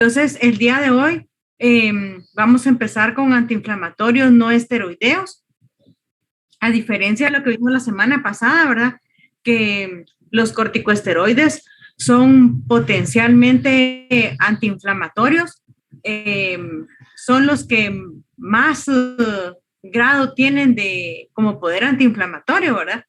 Entonces, el día de hoy vamos a empezar con antiinflamatorios no esteroideos. A diferencia de lo que vimos la semana pasada, ¿verdad? Que los corticosteroides son potencialmente antiinflamatorios. Son los que más grado tienen de como poder antiinflamatorio, ¿verdad?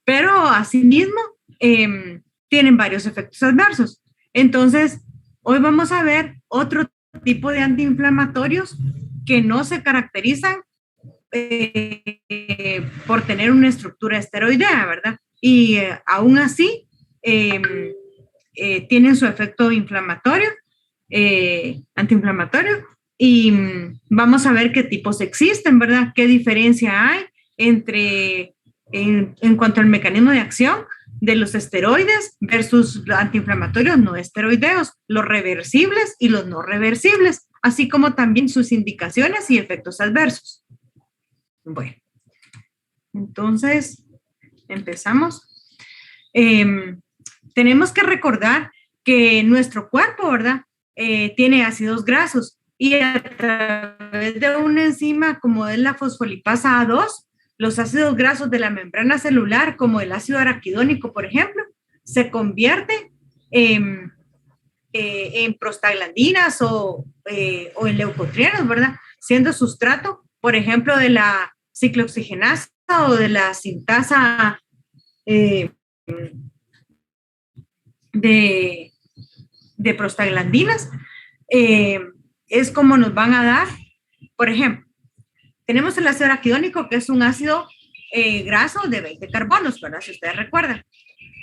Pero asimismo tienen varios efectos adversos. Entonces, hoy vamos a ver otro tipo de antiinflamatorios que no se caracterizan por tener una estructura esteroidea, ¿verdad? Y aún así tienen su efecto inflamatorio, antiinflamatorio, y vamos a ver qué tipos existen, ¿verdad? ¿Qué diferencia hay entre, en cuanto al mecanismo de acción de los esteroides versus antiinflamatorios no esteroideos, los reversibles y los no reversibles, así como también sus indicaciones y efectos adversos? Bueno, entonces empezamos. Tenemos que recordar que nuestro cuerpo, ¿verdad? Tiene ácidos grasos y a través de una enzima como es la fosfolipasa A2, los ácidos grasos de la membrana celular, como el ácido araquidónico, por ejemplo, se convierte en prostaglandinas o en leucotrienos, ¿verdad? Siendo sustrato, por ejemplo, de la ciclooxigenasa o de la sintasa de prostaglandinas. Es como nos van a dar, por ejemplo, tenemos el ácido araquidónico, que es un ácido graso de 20 carbonos, ¿verdad? Si ustedes recuerdan.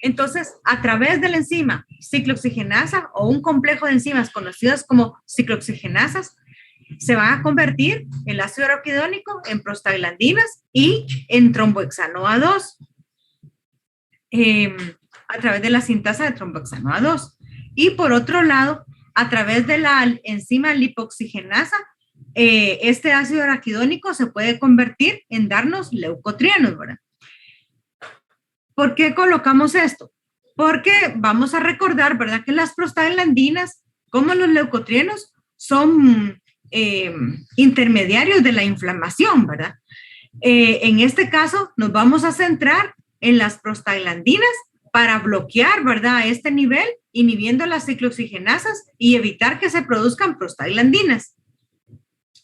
Entonces, a través de la enzima ciclooxigenasa o un complejo de enzimas conocidas como ciclooxigenasas, se va a convertir el ácido araquidónico en prostaglandinas y en trombohexano A2 a través de la sintasa de trombohexano A2. Y por otro lado, a través de la enzima lipoxigenasa, este ácido araquidónico se puede convertir en darnos leucotrienos, ¿verdad? ¿Por qué colocamos esto? Porque vamos a recordar, ¿verdad? Que las prostaglandinas, como los leucotrienos, son intermediarios de la inflamación, ¿verdad? En este caso, nos vamos a centrar en las prostaglandinas para bloquear, ¿verdad? Este nivel, inhibiendo las ciclooxigenasas y evitar que se produzcan prostaglandinas.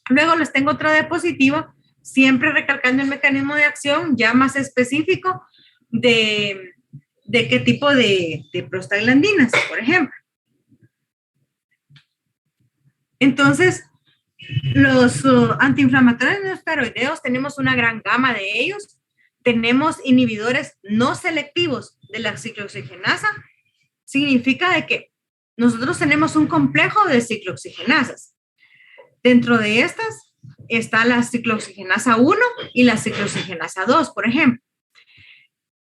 Luego les tengo otra diapositiva, siempre recalcando el mecanismo de acción ya más específico de qué tipo de prostaglandinas, por ejemplo. Entonces, los antiinflamatorios no esteroideos, tenemos una gran gama de ellos. Tenemos inhibidores no selectivos de la ciclooxigenasa. Significa de que nosotros tenemos un complejo de ciclooxigenasas. Dentro de estas está la ciclooxigenasa 1 y la ciclooxigenasa 2, por ejemplo.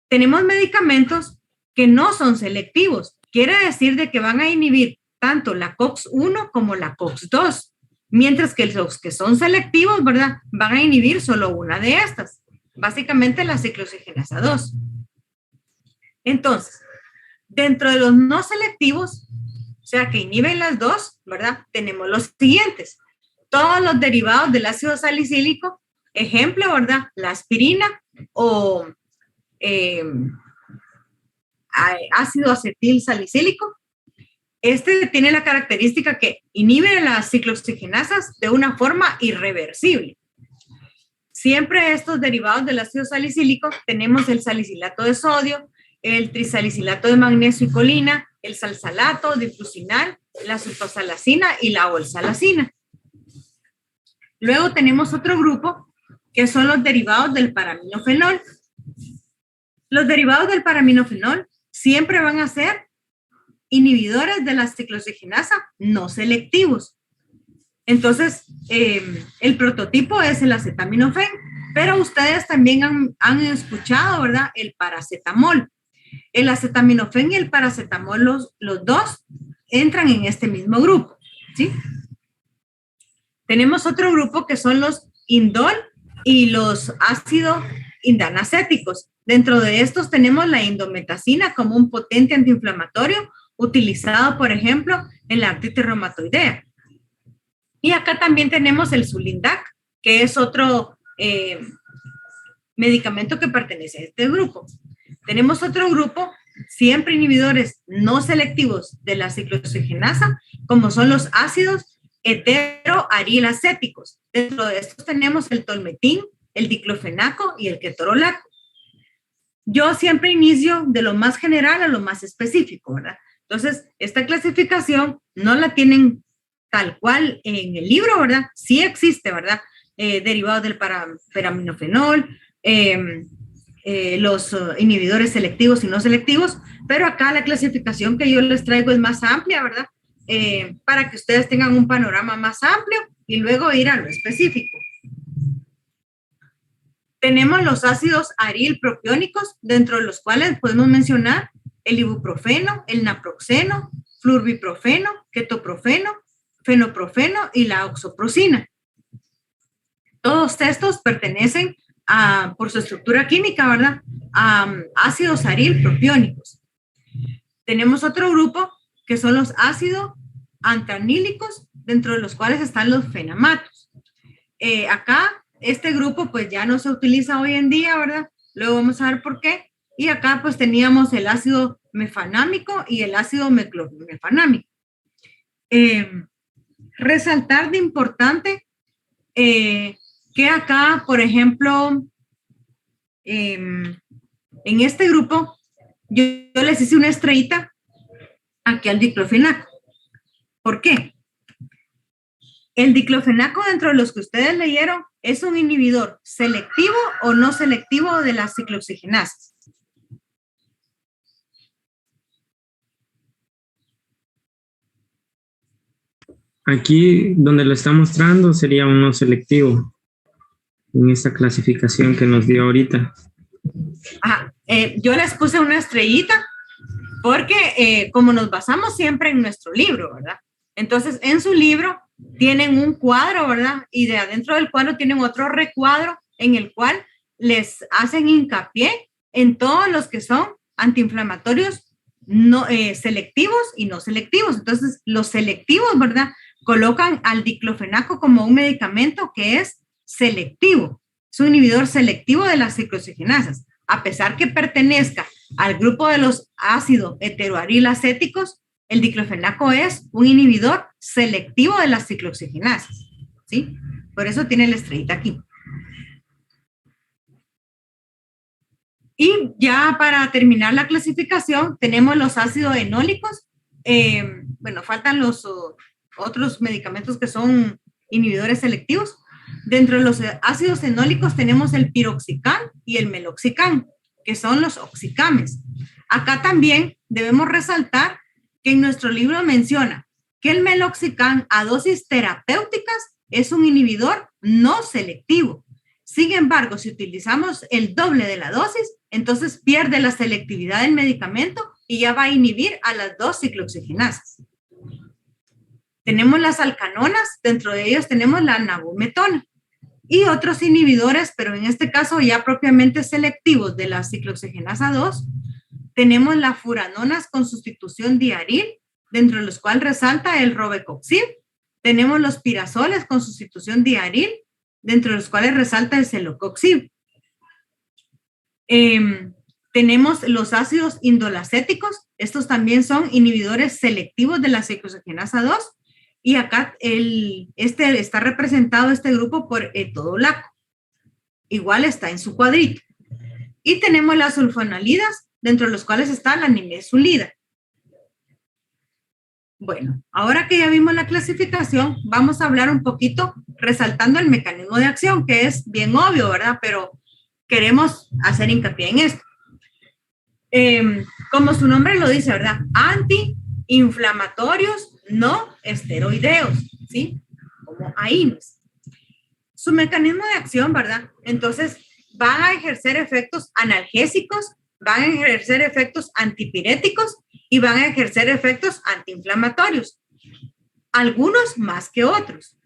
Tenemos medicamentos que no son selectivos. Quiere decir de que van a inhibir tanto la COX-1 como la COX-2, mientras que los que son selectivos, ¿verdad? Van a inhibir solo una de estas, básicamente la ciclooxigenasa 2. Entonces, dentro de los no selectivos, o sea, que inhiben las dos, ¿verdad? Tenemos los siguientes. Todos los derivados del ácido salicílico, ejemplo, ¿verdad? La aspirina o ácido acetil salicílico. Este tiene la característica que inhibe las ciclooxigenasas de una forma irreversible. Siempre estos derivados del ácido salicílico tenemos el salicilato de sodio, el trisalicilato de magnesio y colina, el salsalato, diflucinal, la sulfasalacina y la olsalacina. Luego tenemos otro grupo que son los derivados del paraminofenol. Los derivados del paraminofenol siempre van a ser inhibidores de la ciclooxigenasa no selectivos. Entonces, el prototipo es el acetaminofén, pero ustedes también han escuchado, ¿verdad? El paracetamol. El acetaminofén y el paracetamol, los dos entran en este mismo grupo, ¿sí? Tenemos otro grupo que son los indol y los ácidos indanacéticos. Dentro de estos tenemos la indometacina como un potente antiinflamatorio utilizado, por ejemplo, en la artritis reumatoidea. Y acá también tenemos el Sulindac, que es otro medicamento que pertenece a este grupo. Tenemos otro grupo, siempre inhibidores no selectivos de la ciclooxigenasa, como son los ácidos heteroarilacéticos. Dentro de estos tenemos el tolmetín, el diclofenaco y el ketorolaco. Yo siempre inicio de lo más general a lo más específico, ¿verdad? Entonces, esta clasificación no la tienen tal cual en el libro, ¿verdad? Sí existe, ¿verdad? Derivados del peraminofenol, los inhibidores selectivos y no selectivos, pero acá la clasificación que yo les traigo es más amplia, ¿verdad? Para que ustedes tengan un panorama más amplio y luego ir a lo específico. Tenemos los ácidos arilpropiónicos, dentro de los cuales podemos mencionar el ibuprofeno, el naproxeno, flurbiprofeno, ketoprofeno, fenoprofeno y la oxoprocina. Todos estos pertenecen por su estructura química, ¿verdad?, a ácidos arilpropiónicos. Tenemos otro grupo que son los ácidos antanílicos, dentro de los cuales están los fenamatos. Acá, este grupo pues ya no se utiliza hoy en día, ¿verdad? Luego vamos a ver por qué. Y acá pues teníamos el ácido mefanámico y el ácido meclofenámico. Resaltar de importante que acá, por ejemplo, en este grupo, yo les hice una estrellita aquí al diclofenaco. ¿Por qué? El diclofenaco, dentro de los que ustedes leyeron, es un inhibidor selectivo o no selectivo de las ciclooxigenasas. Aquí, donde lo está mostrando, sería uno selectivo en esta clasificación que nos dio ahorita. Ajá, yo les puse una estrellita porque como nos basamos siempre en nuestro libro, ¿verdad? Entonces, en su libro tienen un cuadro, ¿verdad? Y de adentro del cuadro tienen otro recuadro en el cual les hacen hincapié en todos los que son antiinflamatorios no, selectivos y no selectivos. Entonces, los selectivos, ¿verdad?, colocan al diclofenaco como un medicamento que es selectivo. Es un inhibidor selectivo de las ciclooxigenasas. A pesar que pertenezca al grupo de los ácidos heteroarilacéticos, el diclofenaco es un inhibidor selectivo de las ciclooxigenasas, ¿sí? Por eso tiene la estrellita aquí. Y ya para terminar la clasificación, tenemos los ácidos enólicos. Bueno, faltan los otros medicamentos que son inhibidores selectivos. Dentro de los ácidos enólicos tenemos el piroxicam y el meloxicam, que son los oxicames. Acá también debemos resaltar que en nuestro libro menciona que el meloxicam a dosis terapéuticas es un inhibidor no selectivo. Sin embargo, si utilizamos el doble de la dosis, entonces pierde la selectividad del medicamento y ya va a inhibir a las dos ciclooxigenasas. Tenemos las alcanonas, dentro de ellas tenemos la nabumetona y otros inhibidores, pero en este caso ya propiamente selectivos de la ciclooxigenasa 2. Tenemos las furanonas con sustitución diaril, dentro de los cuales resalta el robecoxib. Tenemos los pirazoles con sustitución diaril, dentro de los cuales resalta el celocoxib. Tenemos los ácidos indolacéticos, estos también son inhibidores selectivos de la ciclooxigenasa 2. Y acá está representado este grupo por etodolaco. Igual está en su cuadrito. Y tenemos las sulfonalidas, dentro de los cuales está la nimesulida. Bueno, ahora que ya vimos la clasificación, vamos a hablar un poquito resaltando el mecanismo de acción, que es bien obvio, ¿verdad? Pero queremos hacer hincapié en esto. Como su nombre lo dice, ¿verdad? Antiinflamatorios no esteroideos, ¿sí? Como AINES. Su mecanismo de acción, ¿verdad? Entonces, van a ejercer efectos analgésicos, van a ejercer efectos antipiréticos y van a ejercer efectos antiinflamatorios. Algunos más que otros.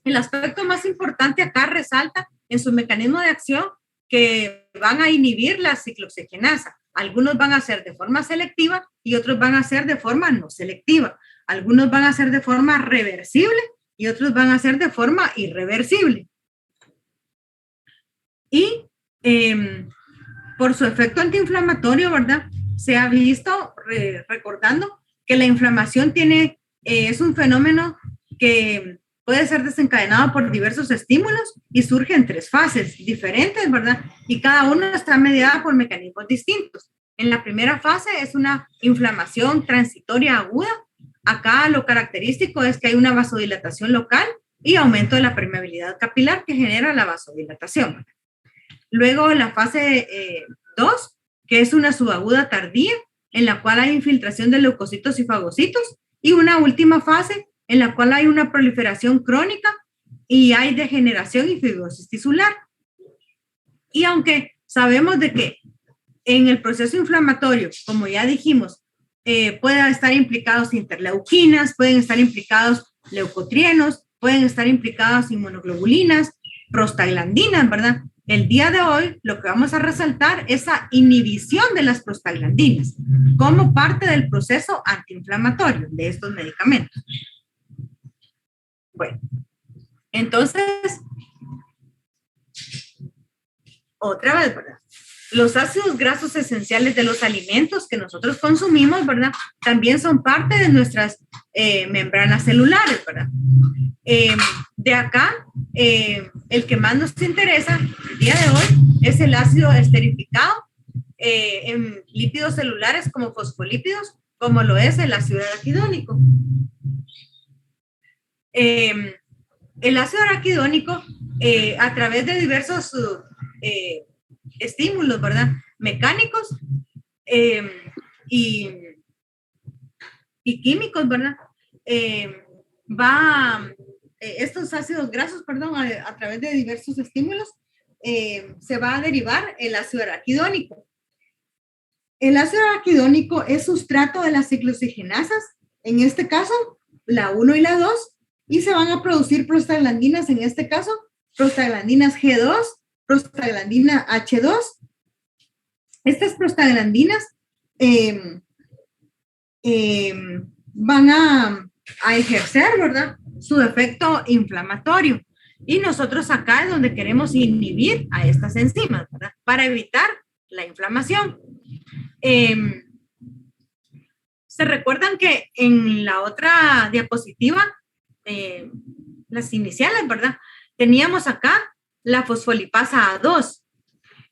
El aspecto más importante acá resalta en su mecanismo de acción que van a inhibir la ciclooxigenasa. Algunos van a ser de forma selectiva y otros van a ser de forma no selectiva. Algunos van a ser de forma reversible y otros van a ser de forma irreversible. Y por su efecto antiinflamatorio, ¿verdad? Se ha visto, recordando, que la inflamación es un fenómeno que puede ser desencadenado por diversos estímulos y surge en 3 fases diferentes, ¿verdad? Y cada una está mediada por mecanismos distintos. En la primera fase es una inflamación transitoria aguda. Acá lo característico es que hay una vasodilatación local y aumento de la permeabilidad capilar que genera la vasodilatación. Luego la fase 2, que es una subaguda tardía, en la cual hay infiltración de leucocitos y fagocitos, y una última fase en la cual hay una proliferación crónica y hay degeneración y fibrosis tisular. Y aunque sabemos de que en el proceso inflamatorio, como ya dijimos, pueden estar implicados interleuquinas, pueden estar implicados leucotrienos, pueden estar implicados inmunoglobulinas, prostaglandinas, ¿verdad? El día de hoy lo que vamos a resaltar es la inhibición de las prostaglandinas como parte del proceso antiinflamatorio de estos medicamentos. Bueno, entonces, otra vez, ¿verdad? Los ácidos grasos esenciales de los alimentos que nosotros consumimos, ¿verdad? También son parte de nuestras membranas celulares, ¿verdad? De acá, el que más nos interesa el día de hoy es el ácido esterificado en lípidos celulares como fosfolípidos, como lo es el ácido araquidónico. El ácido araquidónico, a través de diversos estímulos, ¿verdad? Mecánicos y químicos, ¿verdad? Estos ácidos grasos, perdón, a través de diversos estímulos, se va a derivar el ácido araquidónico. El ácido araquidónico es sustrato de las ciclooxigenasas, en este caso, la 1 y la 2, y se van a producir prostaglandinas, en este caso, prostaglandinas G2, prostaglandina H2. Estas prostaglandinas van a ejercer, ¿verdad?, su efecto inflamatorio. Y nosotros acá es donde queremos inhibir a estas enzimas, ¿verdad?, para evitar la inflamación. ¿Se recuerdan que en la otra diapositiva, las iniciales, ¿verdad?, teníamos acá la fosfolipasa A2?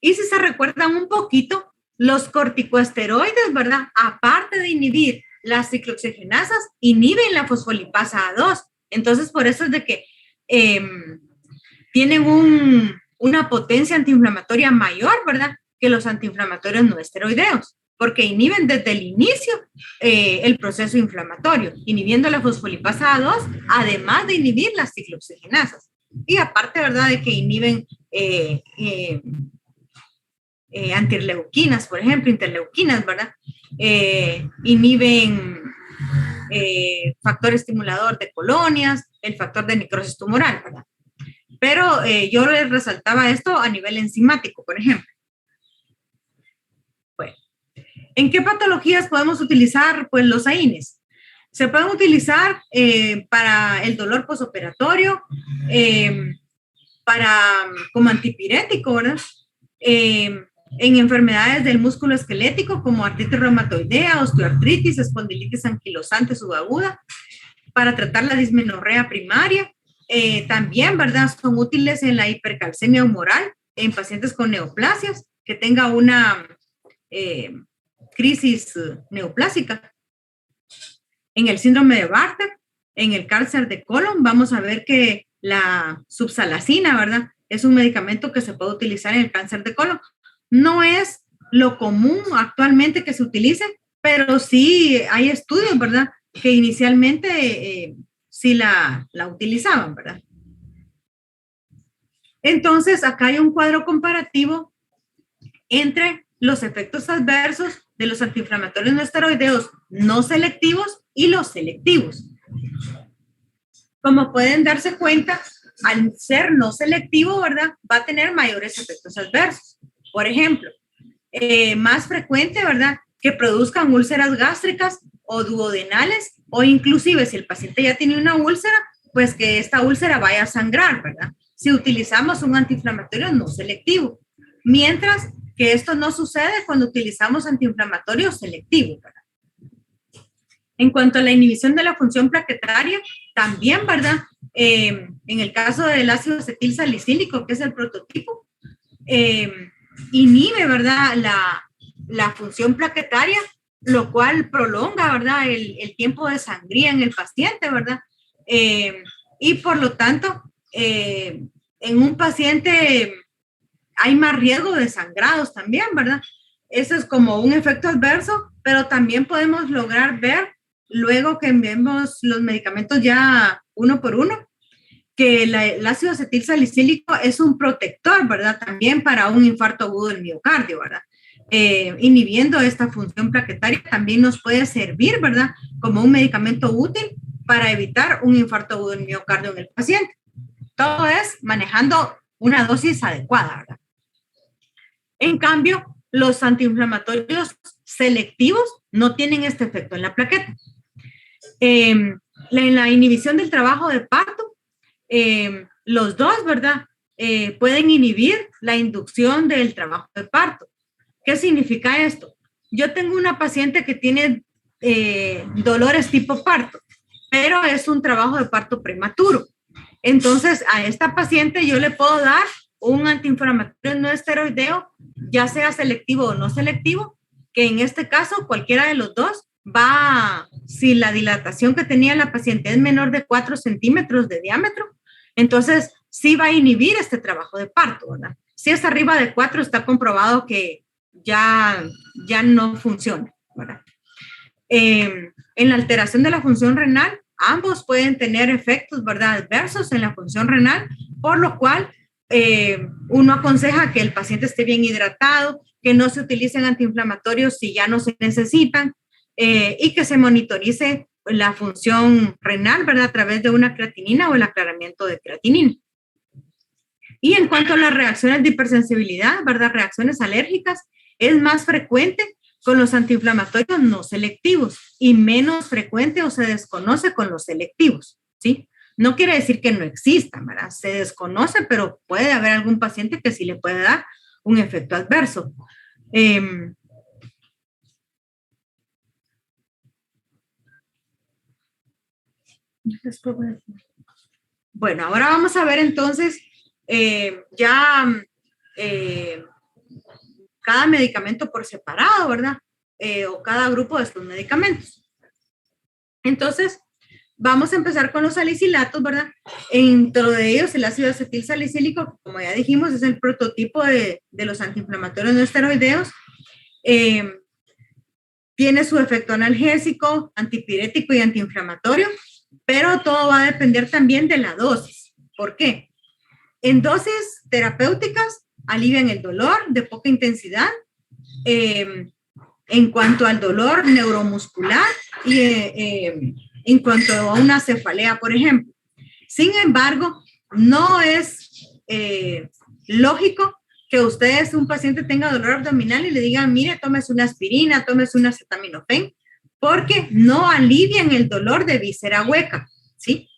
Y si se recuerdan un poquito, los corticosteroides, ¿verdad?, aparte de inhibir las ciclooxigenasas, inhiben la fosfolipasa A2. Entonces, por eso es de que tienen una potencia antiinflamatoria mayor, ¿verdad?, que los antiinflamatorios no esteroideos, porque inhiben desde el inicio el proceso inflamatorio, inhibiendo la fosfolipasa A2, además de inhibir las ciclooxigenasas. Y aparte, ¿verdad?, de que inhiben antirleuquinas, por ejemplo, interleuquinas, ¿verdad? Inhiben factor estimulador de colonias, el factor de necrosis tumoral, ¿verdad? Pero yo les resaltaba esto a nivel enzimático, por ejemplo. Bueno, ¿en qué patologías podemos utilizar, pues, los AINES? Se pueden utilizar para el dolor posoperatorio, como antipirético, ¿verdad? En enfermedades del músculo esquelético como artritis reumatoidea, osteoartritis, espondilitis anquilosante subaguda, para tratar la dismenorrea primaria. También, ¿verdad?, son útiles en la hipercalcemia humoral, en pacientes con neoplasias, que tenga una crisis neoplásica. En el síndrome de Bartter, en el cáncer de colon, vamos a ver que la subsalacina, ¿verdad?, es un medicamento que se puede utilizar en el cáncer de colon. No es lo común actualmente que se utilice, pero sí hay estudios, ¿verdad?, que inicialmente sí la utilizaban, ¿verdad? Entonces, acá hay un cuadro comparativo entre los efectos adversos de los antiinflamatorios no esteroideos no selectivos y los selectivos. Como pueden darse cuenta, al ser no selectivo, ¿verdad?, va a tener mayores efectos adversos. Por ejemplo, más frecuente, ¿verdad?, que produzcan úlceras gástricas o duodenales, o inclusive si el paciente ya tiene una úlcera, pues que esta úlcera vaya a sangrar, ¿verdad? Si utilizamos un antiinflamatorio no selectivo. Mientras que esto no sucede cuando utilizamos antiinflamatorios selectivos, ¿verdad? En cuanto a la inhibición de la función plaquetaria, también, ¿verdad? En el caso del ácido acetilsalicílico, que es el prototipo, inhibe, ¿verdad? La función plaquetaria, lo cual prolonga, ¿verdad? El tiempo de sangría en el paciente, ¿verdad? Y por lo tanto, en un paciente hay más riesgo de sangrados también, ¿verdad? Eso es como un efecto adverso, pero también podemos lograr ver, luego que enviemos los medicamentos ya uno por uno, que el ácido acetilsalicílico es un protector, ¿verdad? También para un infarto agudo del miocardio, ¿verdad? Inhibiendo esta función plaquetaria también nos puede servir, ¿verdad? Como un medicamento útil para evitar un infarto agudo del miocardio en el paciente. Todo es manejando una dosis adecuada, ¿verdad? En cambio, los antiinflamatorios selectivos no tienen este efecto en la plaqueta. En la inhibición del trabajo de parto, los dos, ¿verdad? Pueden inhibir la inducción del trabajo de parto. ¿Qué significa esto? Yo tengo una paciente que tiene dolores tipo parto, pero es un trabajo de parto prematuro. Entonces, a esta paciente yo le puedo dar un antiinflamatorio no esteroideo, ya sea selectivo o no selectivo, que en este caso cualquiera de los dos va, si la dilatación que tenía la paciente es menor de 4 centímetros de diámetro, entonces sí va a inhibir este trabajo de parto, ¿verdad? Si es arriba de 4, está comprobado que ya no funciona, ¿verdad? En la alteración de la función renal, ambos pueden tener efectos, ¿verdad?, adversos en la función renal, por lo cual uno aconseja que el paciente esté bien hidratado, que no se utilicen antiinflamatorios si ya no se necesitan y que se monitorice la función renal, ¿verdad?, a través de una creatinina o el aclaramiento de creatinina. Y en cuanto a las reacciones de hipersensibilidad, ¿verdad?, reacciones alérgicas, es más frecuente con los antiinflamatorios no selectivos y menos frecuente o se desconoce con los selectivos, ¿sí? No quiere decir que no existan, ¿verdad? Se desconoce, pero puede haber algún paciente que sí le puede dar un efecto adverso. Bueno, ahora vamos a ver entonces cada medicamento por separado, ¿verdad? O cada grupo de estos medicamentos. Entonces, vamos a empezar con los salicilatos, ¿verdad? Dentro de ellos, el ácido acetilsalicílico, como ya dijimos, es el prototipo de los antiinflamatorios no esteroideos. Tiene su efecto analgésico, antipirético y antiinflamatorio, pero todo va a depender también de la dosis. ¿Por qué? En dosis terapéuticas alivian el dolor de poca intensidad. En cuanto al dolor neuromuscular y en cuanto a una cefalea, por ejemplo. Sin embargo, no es lógico que ustedes, un paciente tenga dolor abdominal y le digan, mire, tómese una aspirina, tómese un acetaminofén, porque no alivian el dolor de víscera hueca, ¿sí?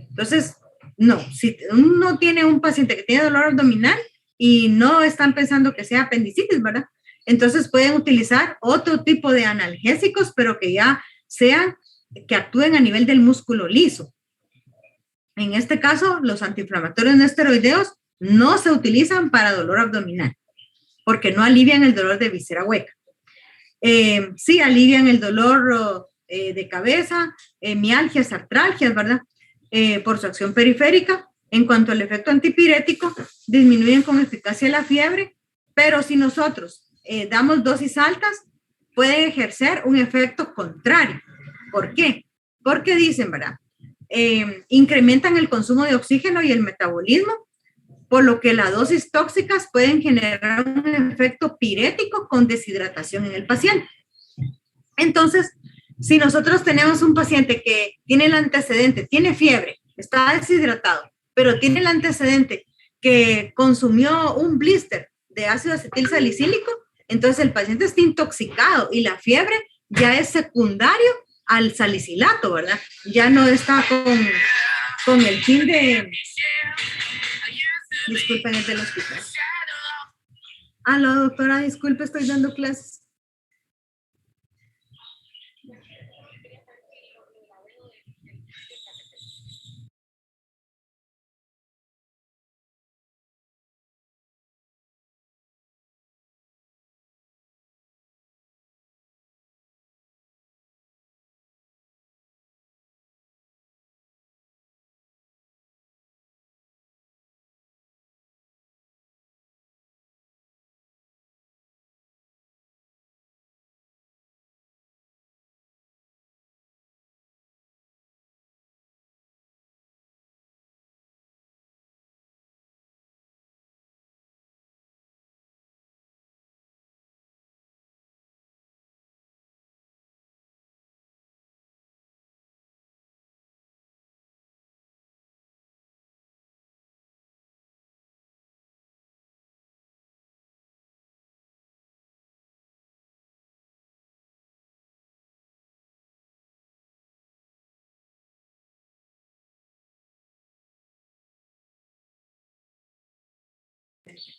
Entonces, no, si uno tiene un paciente que tiene dolor abdominal y no están pensando que sea apendicitis, ¿verdad? Entonces pueden utilizar otro tipo de analgésicos, pero que ya sean, que actúen a nivel del músculo liso. En este caso, los antiinflamatorios no esteroideos no se utilizan para dolor abdominal, porque no alivian el dolor de víscera hueca. Sí alivian el dolor de cabeza, mialgias, artralgias, ¿verdad? Por su acción periférica. En cuanto al efecto antipirético, disminuyen con eficacia la fiebre, pero si nosotros damos dosis altas, puede ejercer un efecto contrario. ¿Por qué? Porque dicen, ¿verdad? Incrementan el consumo de oxígeno y el metabolismo, por lo que las dosis tóxicas pueden generar un efecto pirético con deshidratación en el paciente. Entonces, si nosotros tenemos un paciente que tiene el antecedente, tiene fiebre, está deshidratado, pero tiene el antecedente que consumió un blister de ácido acetilsalicílico, entonces el paciente está intoxicado y la fiebre ya es secundario al salicilato, ¿verdad? Ya no está con el fin de... Disculpen, es del hospital. Aló, doctora, disculpe, estoy dando clases.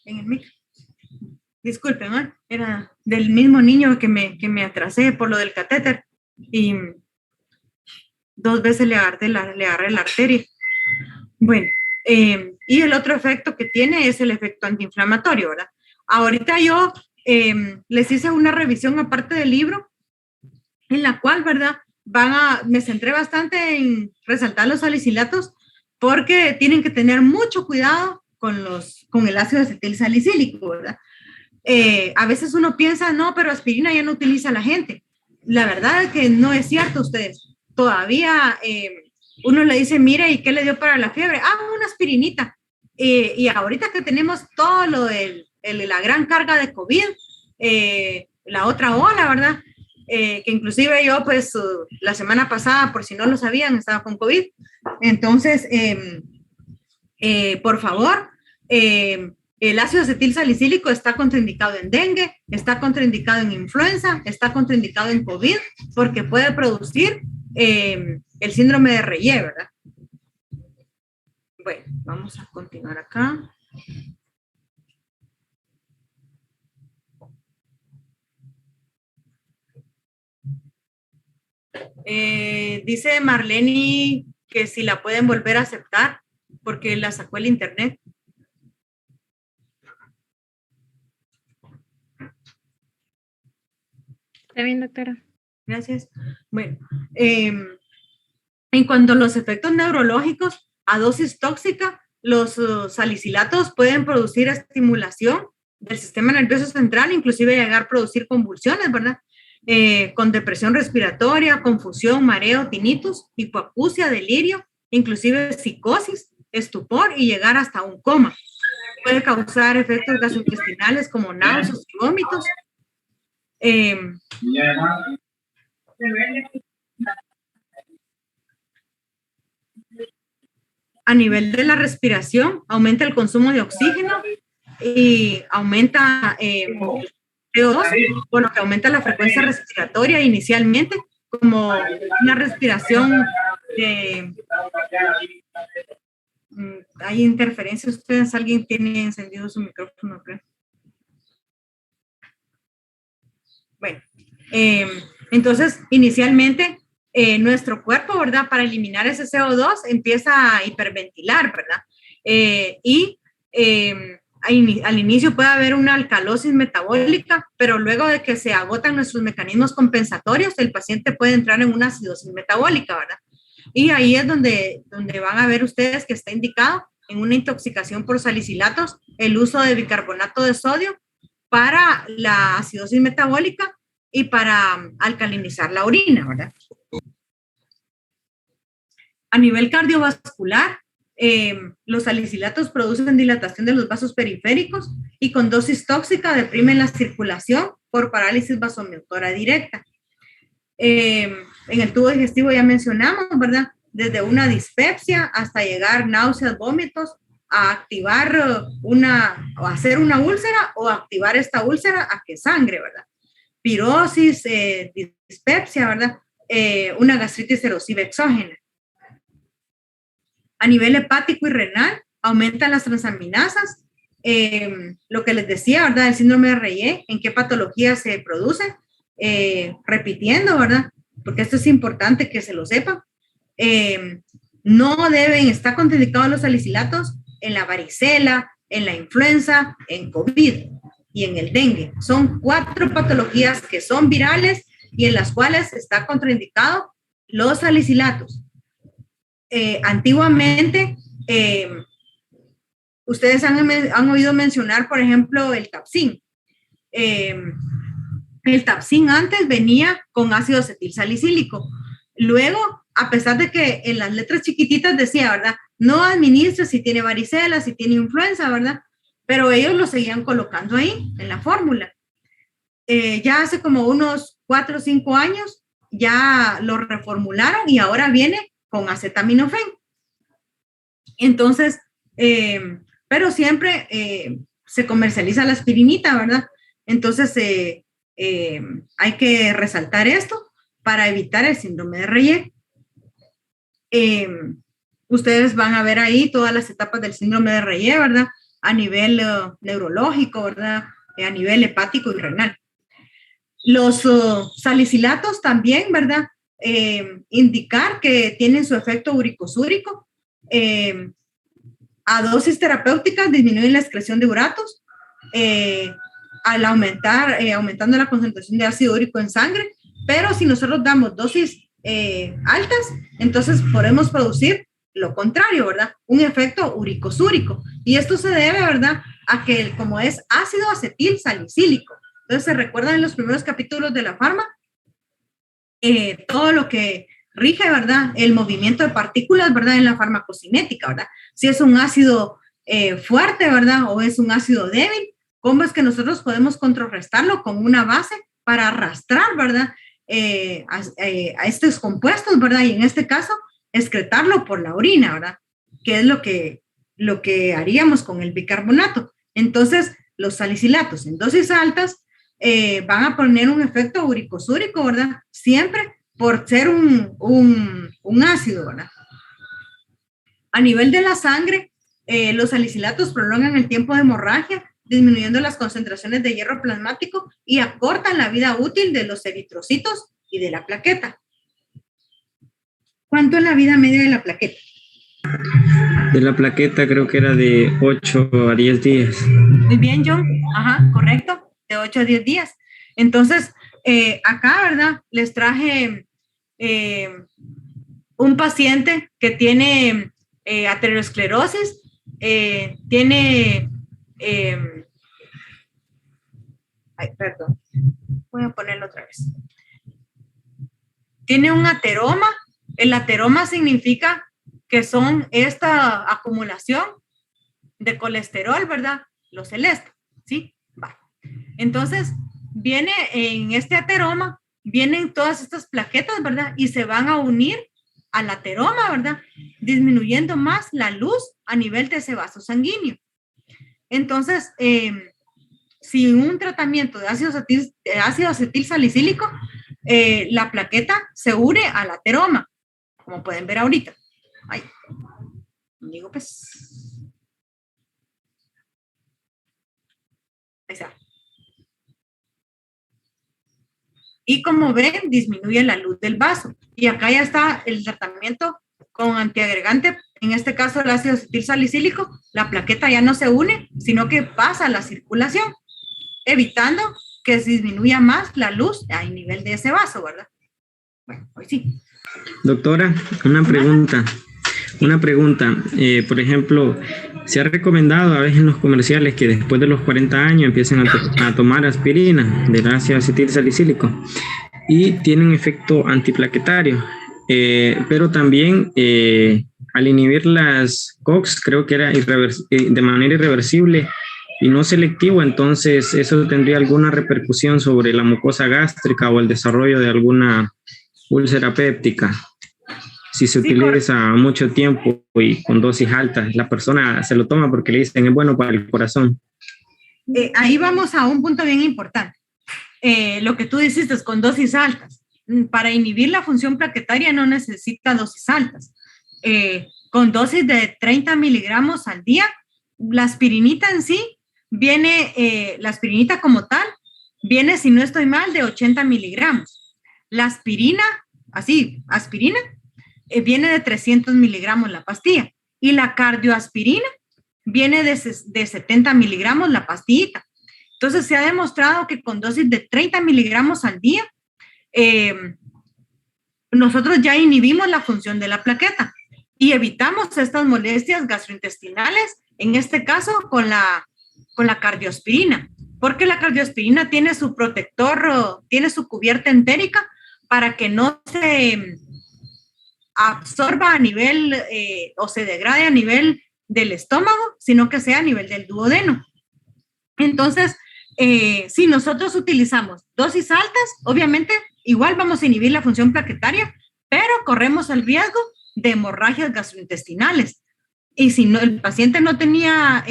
En el micro. Disculpen, ¿no? Era del mismo niño que me atrasé por lo del catéter y 2 veces le agarré la arteria. Bueno, y el otro efecto que tiene es el efecto antiinflamatorio, ¿verdad? Ahorita yo les hice una revisión aparte del libro en la cual, ¿verdad? Me centré bastante en resaltar los salicilatos porque tienen que tener mucho cuidado con el ácido acetil salicílico, ¿verdad? A veces uno piensa, no, pero aspirina ya no utiliza la gente. La verdad es que no es cierto, ustedes. Todavía uno le dice, mire, ¿y qué le dio para la fiebre? Ah, una aspirinita. Y ahorita que tenemos todo lo de la gran carga de COVID, la otra ola, ¿verdad? Que inclusive yo, pues, la semana pasada, por si no lo sabían, estaba con COVID. Entonces, por favor, el ácido acetil salicílico está contraindicado en dengue, está contraindicado en influenza, está contraindicado en COVID, porque puede producir el síndrome de Reye, ¿verdad? Bueno, vamos a continuar acá. Dice Marlene que si la pueden volver a aceptar, porque la sacó el internet. Está bien, doctora. Gracias. Bueno, en cuanto a los efectos neurológicos, a dosis tóxica, los salicilatos pueden producir estimulación del sistema nervioso central, inclusive llegar a producir convulsiones, ¿verdad? Con depresión respiratoria, confusión, mareo, tinnitus, hipoacusia, delirio, inclusive psicosis, estupor y llegar hasta un coma. Puede causar efectos gastrointestinales como náuseas y vómitos. A nivel de la respiración, aumenta el consumo de oxígeno y aumenta CO2, por lo que aumenta la frecuencia respiratoria inicialmente, como una respiración de... Hay interferencias, ustedes, alguien tiene encendido su micrófono, creo. Bueno, entonces, inicialmente, nuestro cuerpo, ¿verdad? Para eliminar ese CO2 empieza a hiperventilar, ¿verdad? Al inicio puede haber una alcalosis metabólica, pero luego de que se agotan nuestros mecanismos compensatorios, el paciente puede entrar en una acidosis metabólica, ¿verdad? Y ahí es donde van a ver ustedes que está indicado en una intoxicación por salicilatos el uso de bicarbonato de sodio para la acidosis metabólica y para alcalinizar la orina, ¿verdad? A nivel cardiovascular, los salicilatos producen dilatación de los vasos periféricos y con dosis tóxica deprimen la circulación por parálisis vasomotora directa. En el tubo digestivo ya mencionamos, ¿verdad? Desde una dispepsia hasta llegar náuseas, vómitos, a activar o hacer una úlcera o activar esta úlcera a que sangre, ¿verdad? Pirosis, dispepsia, ¿verdad? una gastritis erosiva exógena. A nivel hepático y renal, aumentan las transaminasas. Lo que les decía, ¿verdad? El síndrome de Reye, ¿en qué patología se produce? Repitiendo, ¿verdad? Porque esto es importante que se lo sepan. No deben estar contraindicados los salicilatos en la varicela, en la influenza, en COVID y en el dengue. Son 4 patologías que son virales y en las cuales está contraindicado los salicilatos. Antiguamente, ustedes han oído mencionar, por ejemplo, el Tapsin. El Tapsin antes venía con ácido acetilsalicílico. Luego, a pesar de que en las letras chiquititas decía, ¿verdad? No administre si tiene varicela, si tiene influenza, ¿verdad? Pero ellos lo seguían colocando ahí, en la fórmula. Ya hace como unos 4 o 5 años, ya lo reformularon y ahora viene con acetaminofén. Entonces, pero siempre se comercializa la aspirinita, ¿verdad? Entonces, hay que resaltar esto para evitar el síndrome de Reye. Ustedes van a ver ahí todas las etapas del síndrome de Reye, ¿verdad? A nivel neurológico, ¿verdad? A nivel hepático y renal. Los salicilatos también, ¿verdad? Indicar que tienen su efecto uricosúrico. A dosis terapéuticas disminuyen la excreción de uratos al aumentando la concentración de ácido úrico en sangre, pero si nosotros damos dosis altas, entonces podemos producir lo contrario, ¿verdad? Un efecto uricosúrico. Y esto se debe, ¿verdad? A que como es ácido acetil salicílico. Entonces, ¿se recuerdan en los primeros capítulos de la farma? Todo lo que rige, ¿verdad? El movimiento de partículas, ¿verdad? En la farmacocinética, ¿verdad? Si es un ácido fuerte, ¿verdad? O es un ácido débil, ¿cómo es que nosotros podemos contrarrestarlo con una base para arrastrar, ¿verdad? A estos compuestos, ¿verdad? Y en este caso, excretarlo por la orina, ¿verdad? Que es lo que haríamos con el bicarbonato. Entonces, los salicilatos en dosis altas van a poner un efecto uricosúrico, ¿verdad? Siempre por ser un ácido, ¿verdad? A nivel de la sangre, los salicilatos prolongan el tiempo de hemorragia, disminuyendo las concentraciones de hierro plasmático y acortan la vida útil de los eritrocitos y de la plaqueta. ¿Cuánto es la vida media de la plaqueta? De la plaqueta creo que era de 8 a 10 días. Muy bien, John. Ajá, correcto. De 8 a 10 días. Entonces, acá, ¿verdad? Les traje un paciente que tiene aterosclerosis, tiene... perdón. Voy a ponerlo otra vez. Tiene un ateroma. El ateroma significa que son esta acumulación de colesterol, ¿verdad? Lo celeste, ¿sí? Va. Entonces, viene en este ateroma, vienen todas estas plaquetas, ¿verdad? Y se van a unir al ateroma, ¿verdad? Disminuyendo más la luz a nivel de ese vaso sanguíneo. Entonces, sin un tratamiento de ácido acetil salicílico, la plaqueta se une al ateroma, como pueden ver ahorita. Ay, digo pues. Ahí está. Y como ven, disminuye la luz del vaso. Y acá ya está el tratamiento con antiagregante, en este caso el ácido acetil salicílico. La plaqueta ya no se une, sino que pasa a la circulación, evitando que se disminuya más la luz a nivel de ese vaso, ¿verdad? Bueno, hoy sí. Doctora, una pregunta. Por ejemplo, se ha recomendado a veces en los comerciales que después de los 40 años empiecen a tomar aspirina del ácido acetil salicílico y tienen efecto antiplaquetario, pero también al inhibir las COX creo que era de manera irreversible y no selectivo, entonces eso tendría alguna repercusión sobre la mucosa gástrica o el desarrollo de alguna úlcera péptica. Si se utiliza mucho tiempo y con dosis altas, la persona se lo toma porque le dicen es bueno para el corazón. Ahí vamos a un punto bien importante. Lo que tú dijiste es con dosis altas. para inhibir la función plaquetaria no necesita dosis altas. Con dosis de 30 miligramos al día, la aspirinita en sí viene, la aspirinita como tal, viene, si no estoy mal, de 80 miligramos. La aspirina, así, aspirina, viene de 300 miligramos la pastilla. Y la cardioaspirina viene de 70 miligramos la pastillita. Entonces se ha demostrado que con dosis de 30 miligramos al día, nosotros ya inhibimos la función de la plaqueta y evitamos estas molestias gastrointestinales, en este caso con la cardioaspirina, porque la cardioaspirina tiene su protector, tiene su cubierta entérica para que no se absorba a nivel o se degrade a nivel del estómago, sino que sea a nivel del duodeno. Entonces, si nosotros utilizamos dosis altas, obviamente igual vamos a inhibir la función plaquetaria, pero corremos el riesgo de hemorragias gastrointestinales. Y si no, el paciente no tenía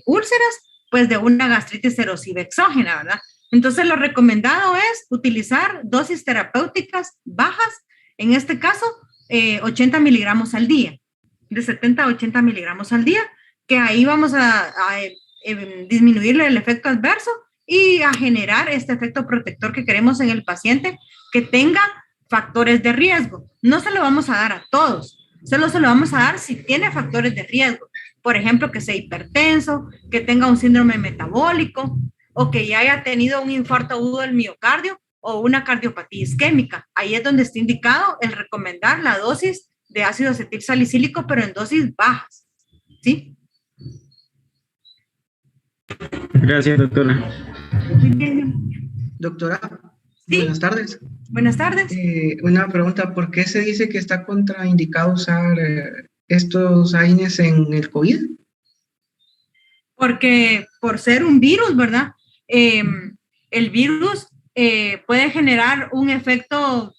úlceras, pues de una gastritis erosiva exógena, ¿verdad? Entonces, lo recomendado es utilizar dosis terapéuticas bajas, en este caso, 80 miligramos al día, de 70 a 80 miligramos al día, que ahí vamos a disminuirle el efecto adverso y a generar este efecto protector que queremos en el paciente que tenga factores de riesgo. No se lo vamos a dar a todos, solo se lo vamos a dar si tiene factores de riesgo. Por ejemplo, que sea hipertenso, que tenga un síndrome metabólico o que ya haya tenido un infarto agudo del miocardio o una cardiopatía isquémica. Ahí es donde está indicado el recomendar la dosis de ácido acetil salicílico, pero en dosis bajas. ¿Sí? Gracias, doctora. Muy bien. Doctora, ¿Sí? Buenas tardes. Buenas tardes. Una pregunta, ¿por qué se dice que está contraindicado usar estos AINES en el COVID? Porque por ser un virus, ¿verdad? El virus puede generar un efecto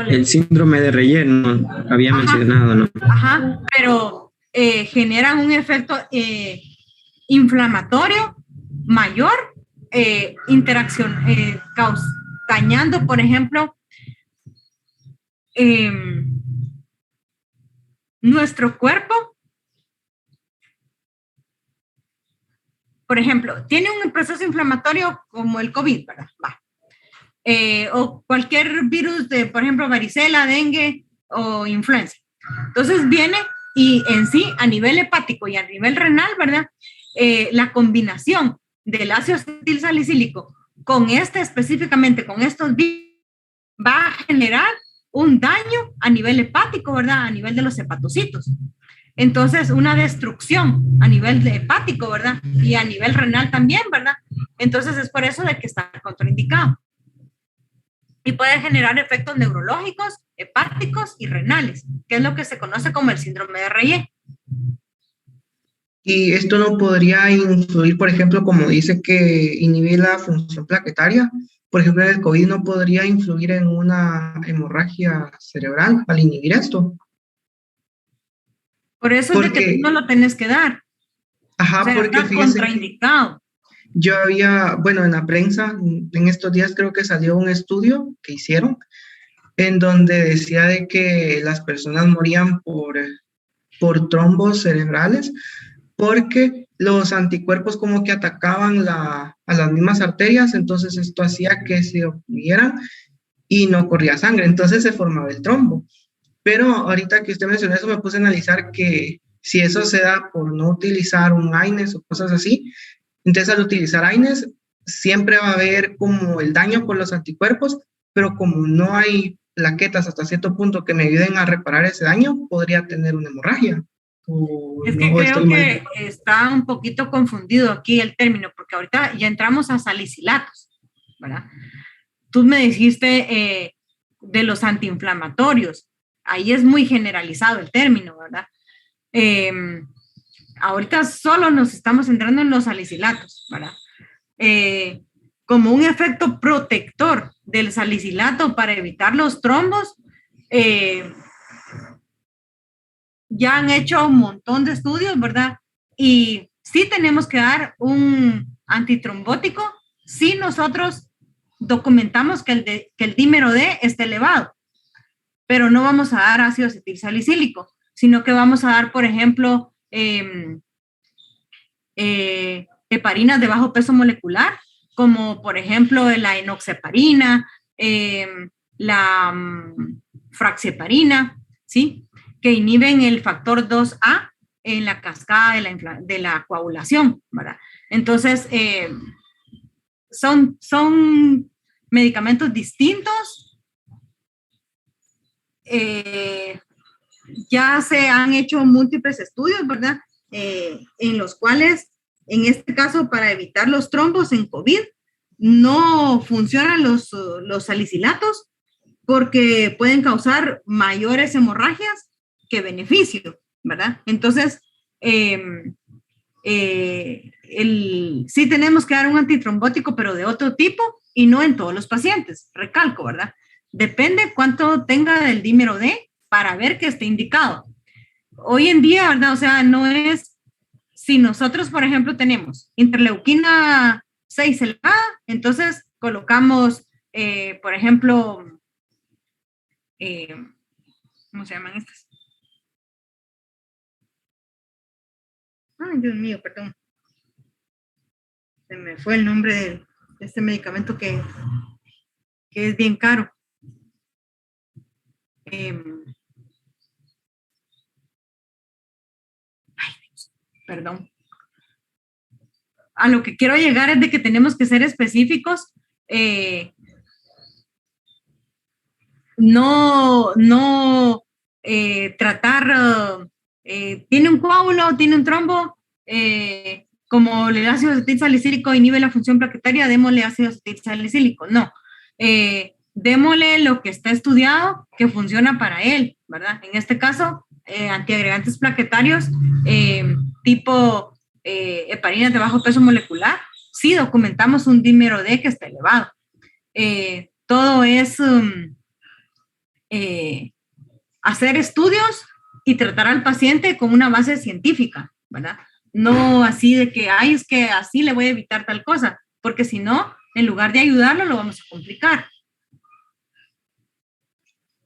el síndrome de relleno, había mencionado, ¿no? Ajá, pero generan un efecto inflamatorio mayor, dañando, por ejemplo, nuestro cuerpo. Por ejemplo, tiene un proceso inflamatorio como el COVID, ¿verdad? O cualquier virus de, por ejemplo, varicela, dengue o influenza. Entonces viene y en sí, a nivel hepático y a nivel renal, ¿verdad? La combinación del ácido acetil salicílico con específicamente con estos virus, va a generar un daño a nivel hepático, ¿verdad? A nivel de los hepatocitos. Entonces, una destrucción a nivel hepático, ¿verdad? Y a nivel renal también, ¿verdad? Entonces, es por eso de que está contraindicado. Y puede generar efectos neurológicos, hepáticos y renales, que es lo que se conoce como el síndrome de Reye. ¿Y esto no podría influir, por ejemplo, como dice que inhibir la función plaquetaria? Por ejemplo, el COVID no podría influir en una hemorragia cerebral al inhibir esto. Por eso es de que tú no lo tenés que dar. Ajá, o sea, porque está contraindicado. Yo había, bueno, en la prensa, en estos días creo que salió un estudio que hicieron en donde decía de que las personas morían por trombos cerebrales porque los anticuerpos como que atacaban a las mismas arterias, entonces esto hacía que se obstruyeran y no corría sangre, entonces se formaba el trombo. Pero ahorita que usted mencionó eso, me puse a analizar que si eso se da por no utilizar un AINES o cosas así, entonces al utilizar AINES siempre va a haber como el daño por los anticuerpos, pero como no hay plaquetas hasta cierto punto que me ayuden a reparar ese daño, podría tener una hemorragia. Es que creo que está un poquito confundido aquí el término, porque ahorita ya entramos a salicilatos, ¿verdad? Tú me dijiste de los antiinflamatorios, ahí es muy generalizado el término, ¿verdad? Ahorita solo nos estamos entrando en los salicilatos, ¿verdad? Como un efecto protector del salicilato para evitar los trombos, ya han hecho un montón de estudios, ¿verdad? Y sí tenemos que dar un antitrombótico si nosotros documentamos que el dímero D está elevado, pero no vamos a dar ácido acetilsalicílico, sino que vamos a dar, por ejemplo, heparinas de bajo peso molecular, como por ejemplo la enoxaparina, la fraxeparina, ¿sí? Que inhiben el factor 2A en la cascada de la coagulación, ¿verdad? Entonces, son medicamentos distintos. Ya se han hecho múltiples estudios, ¿verdad? En los cuales, en este caso, para evitar los trombos en COVID, no funcionan los salicilatos porque pueden causar mayores hemorragias que beneficio, ¿verdad? Entonces, sí tenemos que dar un antitrombótico, pero de otro tipo y no en todos los pacientes, recalco, ¿verdad? Depende cuánto tenga del dímero D para ver que esté indicado. Hoy en día, ¿verdad? O sea, no es, si nosotros, por ejemplo, tenemos interleuquina 6 elevada, entonces colocamos, por ejemplo, ¿cómo se llaman estas? Ay, Dios mío, perdón. Se me fue el nombre de este medicamento que es bien caro. Perdón. A lo que quiero llegar es de que tenemos que ser específicos. No tratar, tiene un coágulo, tiene un trombo, como el ácido acetilsalicílico inhibe la función plaquetaria, démosle ácido acetilsalicílico. No, démosle lo que está estudiado que funciona para él, ¿verdad? En este caso, antiagregantes plaquetarios tipo heparinas de bajo peso molecular, sí documentamos un dímero D que está elevado. Todo es hacer estudios y tratar al paciente con una base científica, ¿verdad? No así de que, ay, es que así le voy a evitar tal cosa, porque si no, en lugar de ayudarlo, lo vamos a complicar.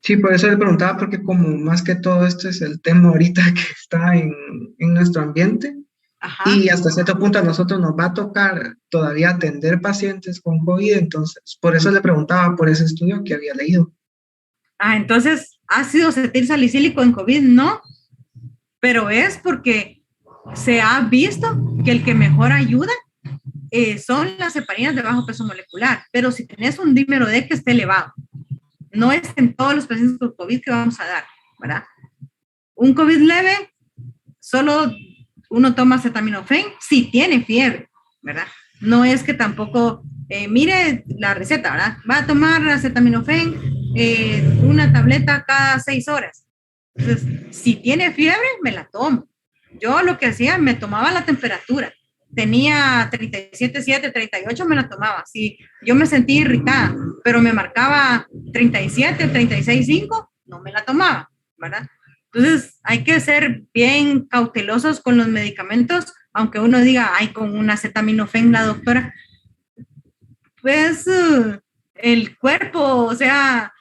Sí, por eso le preguntaba, porque como más que todo este es el tema ahorita que está en nuestro ambiente. Ajá. Y hasta cierto punto a nosotros nos va a tocar todavía atender pacientes con COVID, entonces por eso le preguntaba por ese estudio que había leído. Entonces, ácido acetilsalicílico en COVID no, pero es porque se ha visto que el que mejor ayuda son las heparinas de bajo peso molecular, pero si tenés un dímero D que esté elevado, no es en todos los pacientes con COVID que vamos a dar, ¿verdad? Un COVID leve, solo uno toma acetaminofén si tiene fiebre, ¿verdad? No es que tampoco, mire la receta, ¿verdad? Va a tomar acetaminofén, una tableta cada 6 horas. Entonces, si tiene fiebre, me la tomo. Yo lo que hacía, me tomaba la temperatura. Tenía 37.7, 38, me la tomaba. Si yo me sentía irritada, pero me marcaba 37, 36.5, no me la tomaba, ¿verdad? Entonces, hay que ser bien cautelosos con los medicamentos, aunque uno diga, ay, con un acetaminofén la doctora, pues el cuerpo, o sea,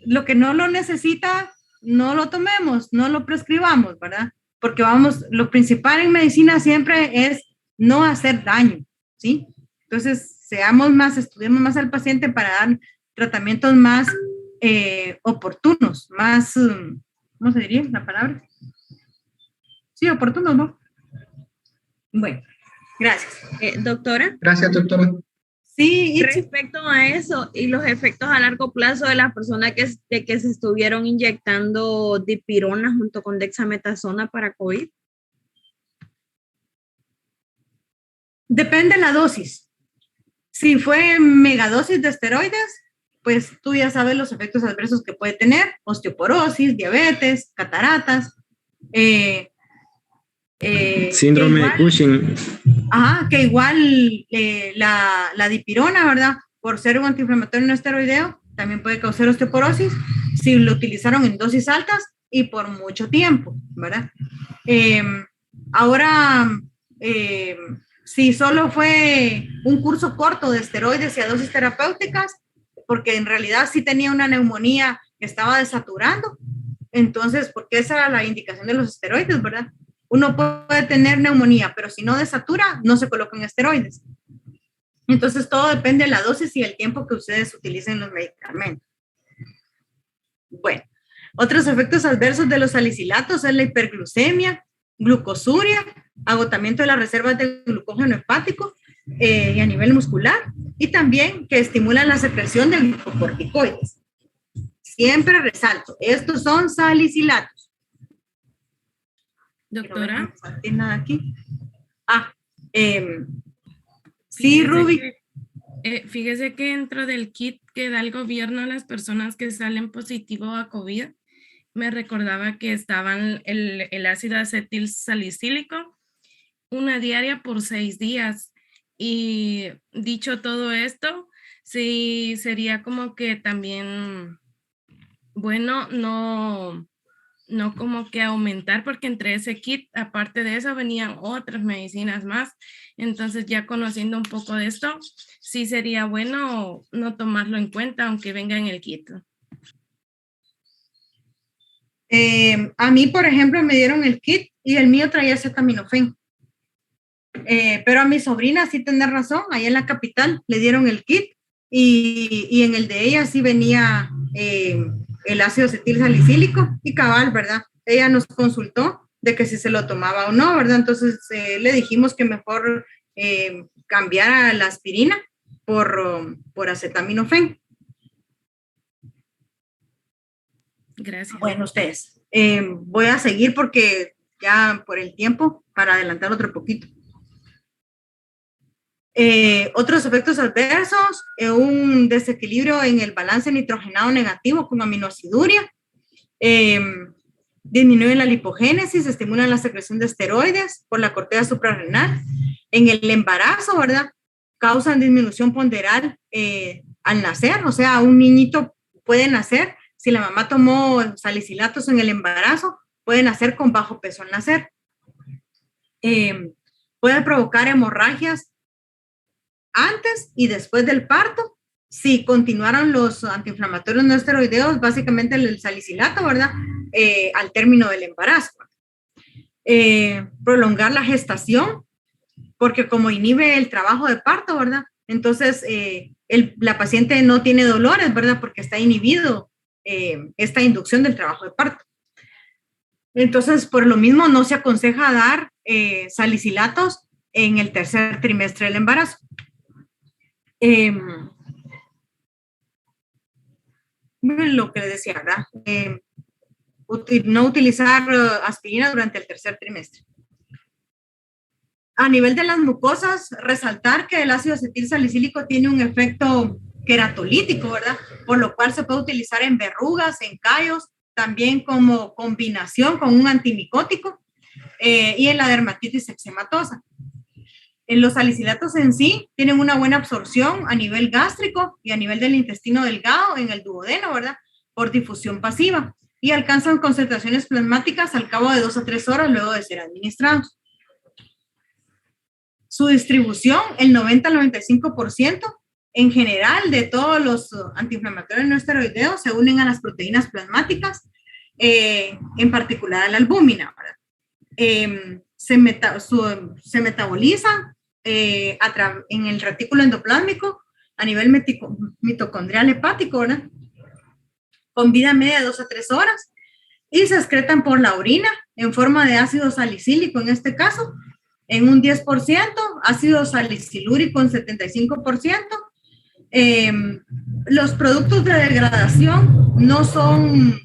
lo que no lo necesita, no lo tomemos, no lo prescribamos, ¿verdad? Porque lo principal en medicina siempre es no hacer daño, ¿sí? Entonces, estudiemos más al paciente para dar tratamientos más oportunos, más, ¿cómo se diría la palabra? Sí, oportunos, ¿no? Bueno, gracias. Doctora. Gracias, doctora. Sí, respecto a eso y los efectos a largo plazo de las personas que se estuvieron inyectando dipirona junto con dexametasona para COVID. Depende de la dosis. Si fue megadosis de esteroides, pues tú ya sabes los efectos adversos que puede tener: osteoporosis, diabetes, cataratas, síndrome de Cushing. Ajá, que igual la dipirona, ¿verdad? Por ser un antiinflamatorio no esteroideo, también puede causar osteoporosis si lo utilizaron en dosis altas y por mucho tiempo, ¿verdad? Ahora, Si solo fue un curso corto de esteroides y a dosis terapéuticas, porque en realidad sí tenía una neumonía que estaba desaturando, entonces, porque esa era la indicación de los esteroides, ¿verdad? Uno puede tener neumonía, pero si no desatura, no se colocan esteroides. Entonces, todo depende de la dosis y el tiempo que ustedes utilicen los medicamentos. Bueno, otros efectos adversos de los salicilatos es la hiperglucemia, glucosuria, agotamiento de las reservas de glucógeno hepático y a nivel muscular, y también que estimulan la secreción de glucocorticoides. Siempre resalto, estos son salicilatos. Doctora. No tiene nada aquí. Sí, Ruby. Fíjese que dentro del kit que da el gobierno a las personas que salen positivo a COVID, me recordaba que estaban el ácido acetil salicílico, una diaria por 6 días. Y dicho todo esto, sí sería como que también, bueno, no como que aumentar, porque entre ese kit, aparte de eso, venían otras medicinas más. Entonces, ya conociendo un poco de esto, sí sería bueno no tomarlo en cuenta, aunque venga en el kit. A mí, por ejemplo, me dieron el kit y el mío traía acetaminofén. Pero a mi sobrina sí tenés razón, ahí en la capital le dieron el kit y en el de ella sí venía el ácido acetil salicílico y cabal, ¿verdad? Ella nos consultó de que si se lo tomaba o no, ¿verdad? Entonces le dijimos que mejor cambiara la aspirina por acetaminofén. Gracias. Bueno, ustedes, voy a seguir porque ya por el tiempo, para adelantar otro poquito. Otros efectos adversos, un desequilibrio en el balance nitrogenado negativo con aminoaciduria, disminuyen la lipogénesis, estimulan la secreción de esteroides por la corteza suprarrenal. En el embarazo, ¿verdad? Causan disminución ponderal al nacer, o sea, un niñito puede nacer, si la mamá tomó salicilatos en el embarazo, puede nacer con bajo peso al nacer. Puede provocar hemorragias antes y después del parto, si continuaron los antiinflamatorios no esteroideos, básicamente el salicilato, ¿verdad? Al término del embarazo. Prolongar la gestación, porque como inhibe el trabajo de parto, ¿verdad? Entonces, la paciente no tiene dolores, ¿verdad? Porque está inhibido esta inducción del trabajo de parto. Entonces, por lo mismo, no se aconseja dar salicilatos en el tercer trimestre del embarazo. Lo que les decía, ¿verdad? No utilizar aspirina durante el tercer trimestre. A nivel de las mucosas, resaltar que el ácido acetil salicílico tiene un efecto queratolítico, ¿verdad? Por lo cual se puede utilizar en verrugas, en callos, también como combinación con un antimicótico y en la dermatitis eczematosa. Los salicilatos en sí tienen una buena absorción a nivel gástrico y a nivel del intestino delgado en el duodeno, ¿verdad? Por difusión pasiva y alcanzan concentraciones plasmáticas al cabo de 2 a 3 horas luego de ser administrados. Su distribución, el 90 al 95% en general de todos los antiinflamatorios no esteroideos se unen a las proteínas plasmáticas, en particular a la albúmina, ¿verdad? Se metabolizan en el retículo endoplásmico a nivel mitocondrial hepático, ¿verdad? Con vida media de 2 a 3 horas y se excretan por la orina en forma de ácido salicílico en este caso, en un 10%, ácido salicilúrico en 75%. Los productos de degradación no son,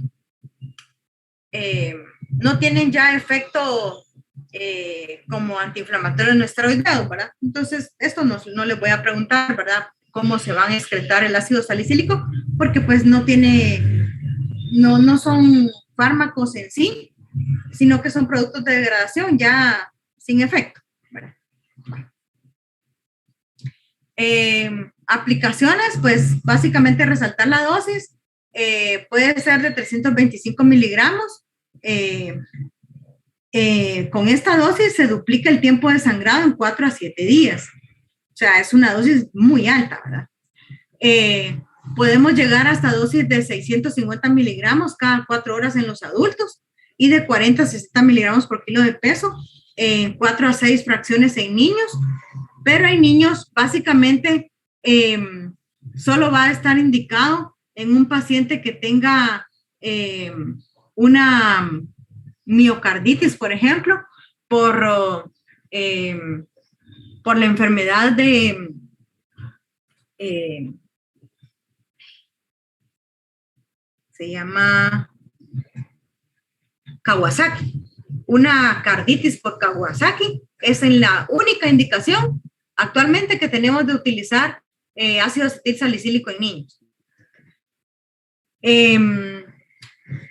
no tienen ya efecto como antiinflamatorios no esteroideos, ¿verdad? Entonces, esto no les voy a preguntar, ¿verdad? Cómo se van a excretar el ácido salicílico, porque pues no son fármacos en sí, sino que son productos de degradación ya sin efecto, ¿verdad? Aplicaciones, pues básicamente resaltar la dosis, puede ser de 325 miligramos con esta dosis se duplica el tiempo de sangrado en 4 a 7 días. O sea, es una dosis muy alta, ¿verdad? Podemos llegar hasta dosis de 650 miligramos cada 4 horas en los adultos y de 40 a 60 miligramos por kilo de peso en 4 a 6 fracciones en niños. Pero hay niños, básicamente, solo va a estar indicado en un paciente que tenga una miocarditis, por ejemplo, por la enfermedad de se llama Kawasaki. Una carditis por Kawasaki es la única indicación actualmente que tenemos de utilizar ácido acetil salicílico en niños. En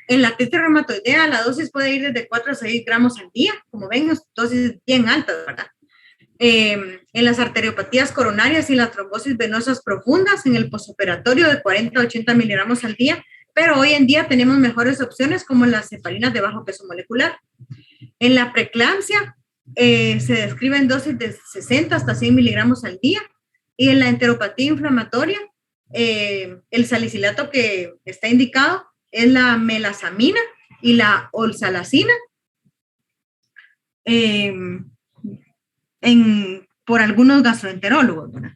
la artritis reumatoidea la dosis puede ir desde 4 a 6 gramos al día, como ven, dosis bien altas, ¿verdad? En las arteriopatías coronarias y las trombosis venosas profundas, en el postoperatorio de 40 a 80 miligramos al día, pero hoy en día tenemos mejores opciones como las cefalinas de bajo peso molecular. En la preeclampsia se describen dosis de 60 hasta 100 miligramos al día, y en la enteropatía inflamatoria el salicilato que está indicado es la melasamina y la olsalacina por algunos gastroenterólogos, ¿verdad?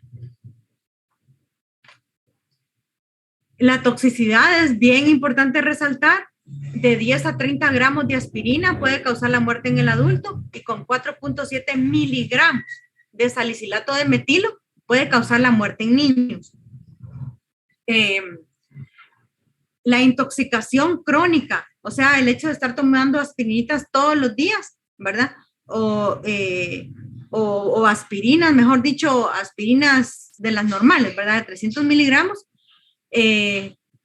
La toxicidad es bien importante resaltar. De 10 a 30 gramos de aspirina puede causar la muerte en el adulto, y con 4.7 miligramos de salicilato de metilo puede causar la muerte en niños. La intoxicación crónica, o sea, el hecho de estar tomando aspirinitas todos los días, ¿verdad? O aspirinas, mejor dicho, aspirinas de las normales, ¿verdad? De 300 miligramos,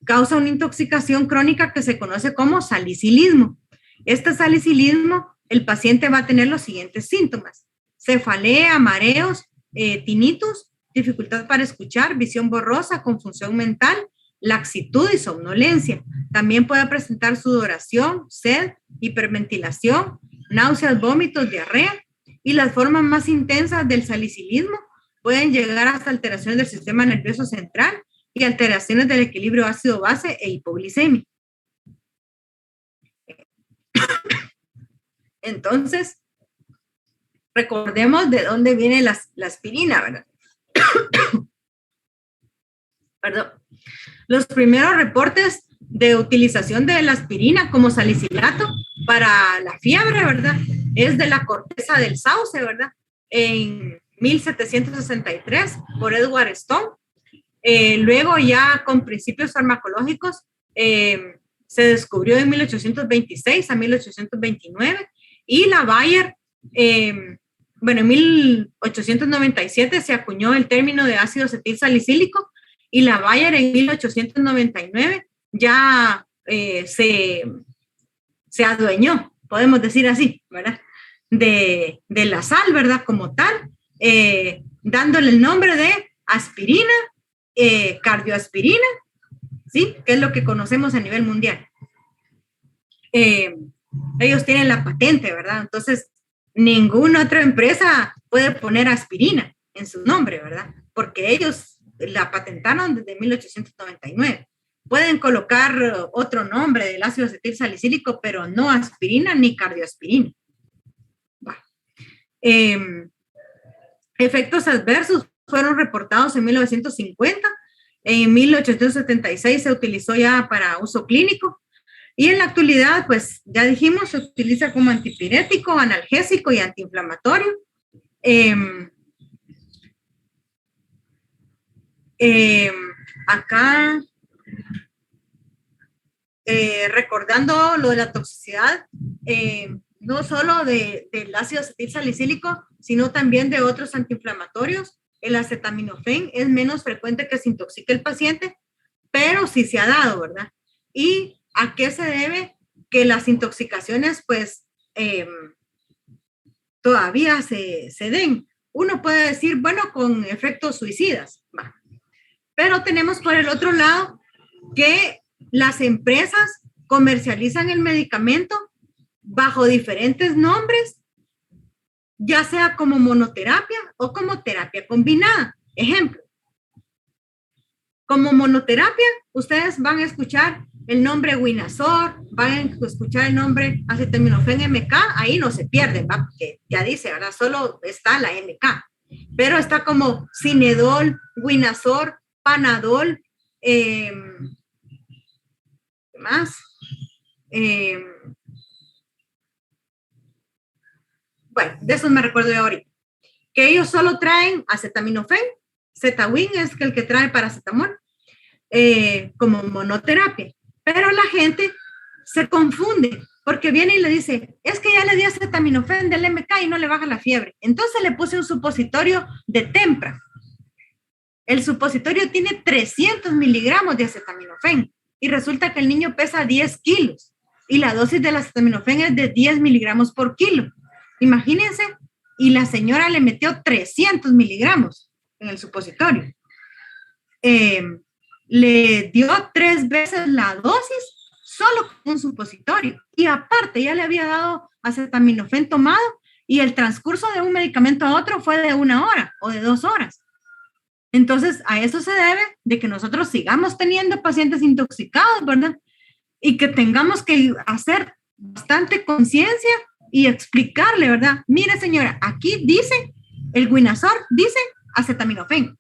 causa una intoxicación crónica que se conoce como salicilismo. Este salicilismo, el paciente va a tener los siguientes síntomas: cefalea, mareos, tinnitus, dificultad para escuchar, visión borrosa, confusión mental, laxitud y somnolencia. También puede presentar sudoración, sed, hiperventilación, náuseas, vómitos, diarrea, y las formas más intensas del salicilismo pueden llegar hasta alteraciones del sistema nervioso central y alteraciones del equilibrio ácido-base e hipoglicemia. Entonces, recordemos de dónde viene la aspirina, ¿verdad? Perdón. Los primeros reportes de utilización de la aspirina como salicilato para la fiebre, ¿verdad?, es de la corteza del sauce, ¿verdad?, en 1763 por Edward Stone. Luego, ya con principios farmacológicos, se descubrió en 1826 a 1829, y la Bayer, en 1897 se acuñó el término de ácido acetil salicílico, y la Bayer en 1899 ya se adueñó, podemos decir así, ¿verdad?, de la sal, ¿verdad?, como tal, dándole el nombre de aspirina, cardioaspirina, ¿sí?, que es lo que conocemos a nivel mundial. Ellos tienen la patente, ¿verdad? Entonces, ninguna otra empresa puede poner aspirina en su nombre, ¿verdad?, porque ellos la patentaron desde 1899. Pueden colocar otro nombre del ácido acetil salicílico, pero no aspirina ni cardioaspirina. Bueno. Efectos adversos fueron reportados en 1950. En 1876 se utilizó ya para uso clínico, y en la actualidad, pues ya dijimos, se utiliza como antipirético, analgésico y antiinflamatorio. Acá, recordando lo de la toxicidad, no solo del ácido acetil salicílico, sino también de otros antiinflamatorios. El acetaminofén es menos frecuente que se intoxique el paciente, pero sí se ha dado, ¿verdad? ¿Y a qué se debe que las intoxicaciones, pues, todavía se den? Uno puede decir, bueno, con efectos suicidas, va. Pero tenemos por el otro lado que las empresas comercializan el medicamento bajo diferentes nombres, ya sea como monoterapia o como terapia combinada. Ejemplo, como monoterapia, ustedes van a escuchar el nombre Winazor, van a escuchar el nombre acetaminofén MK, ahí no se pierden, ¿va? Porque ya dice, ahora solo está la MK, pero está como Cinedol, Winazor, Panadol, ¿qué más? Bueno, de eso me recuerdo yo ahorita, que ellos solo traen acetaminofén, Zetawin es el que trae paracetamol, como monoterapia. Pero la gente se confunde porque viene y le dice, es que ya le di acetaminofén del MK y no le baja la fiebre. Entonces le puse un supositorio de Tempra. El supositorio tiene 300 miligramos de acetaminofén y resulta que el niño pesa 10 kilos y la dosis del acetaminofén es de 10 miligramos por kilo. Imagínense, y la señora le metió 300 miligramos en el supositorio. Le dio 3 veces la dosis solo con un supositorio. Y aparte ya le había dado acetaminofén tomado y el transcurso de un medicamento a otro fue de 1 hora o de 2 horas. Entonces, a eso se debe de que nosotros sigamos teniendo pacientes intoxicados, ¿verdad? Y que tengamos que hacer bastante conciencia y explicarle, ¿verdad? Mire, señora, aquí dice, el Winazor dice acetaminofén.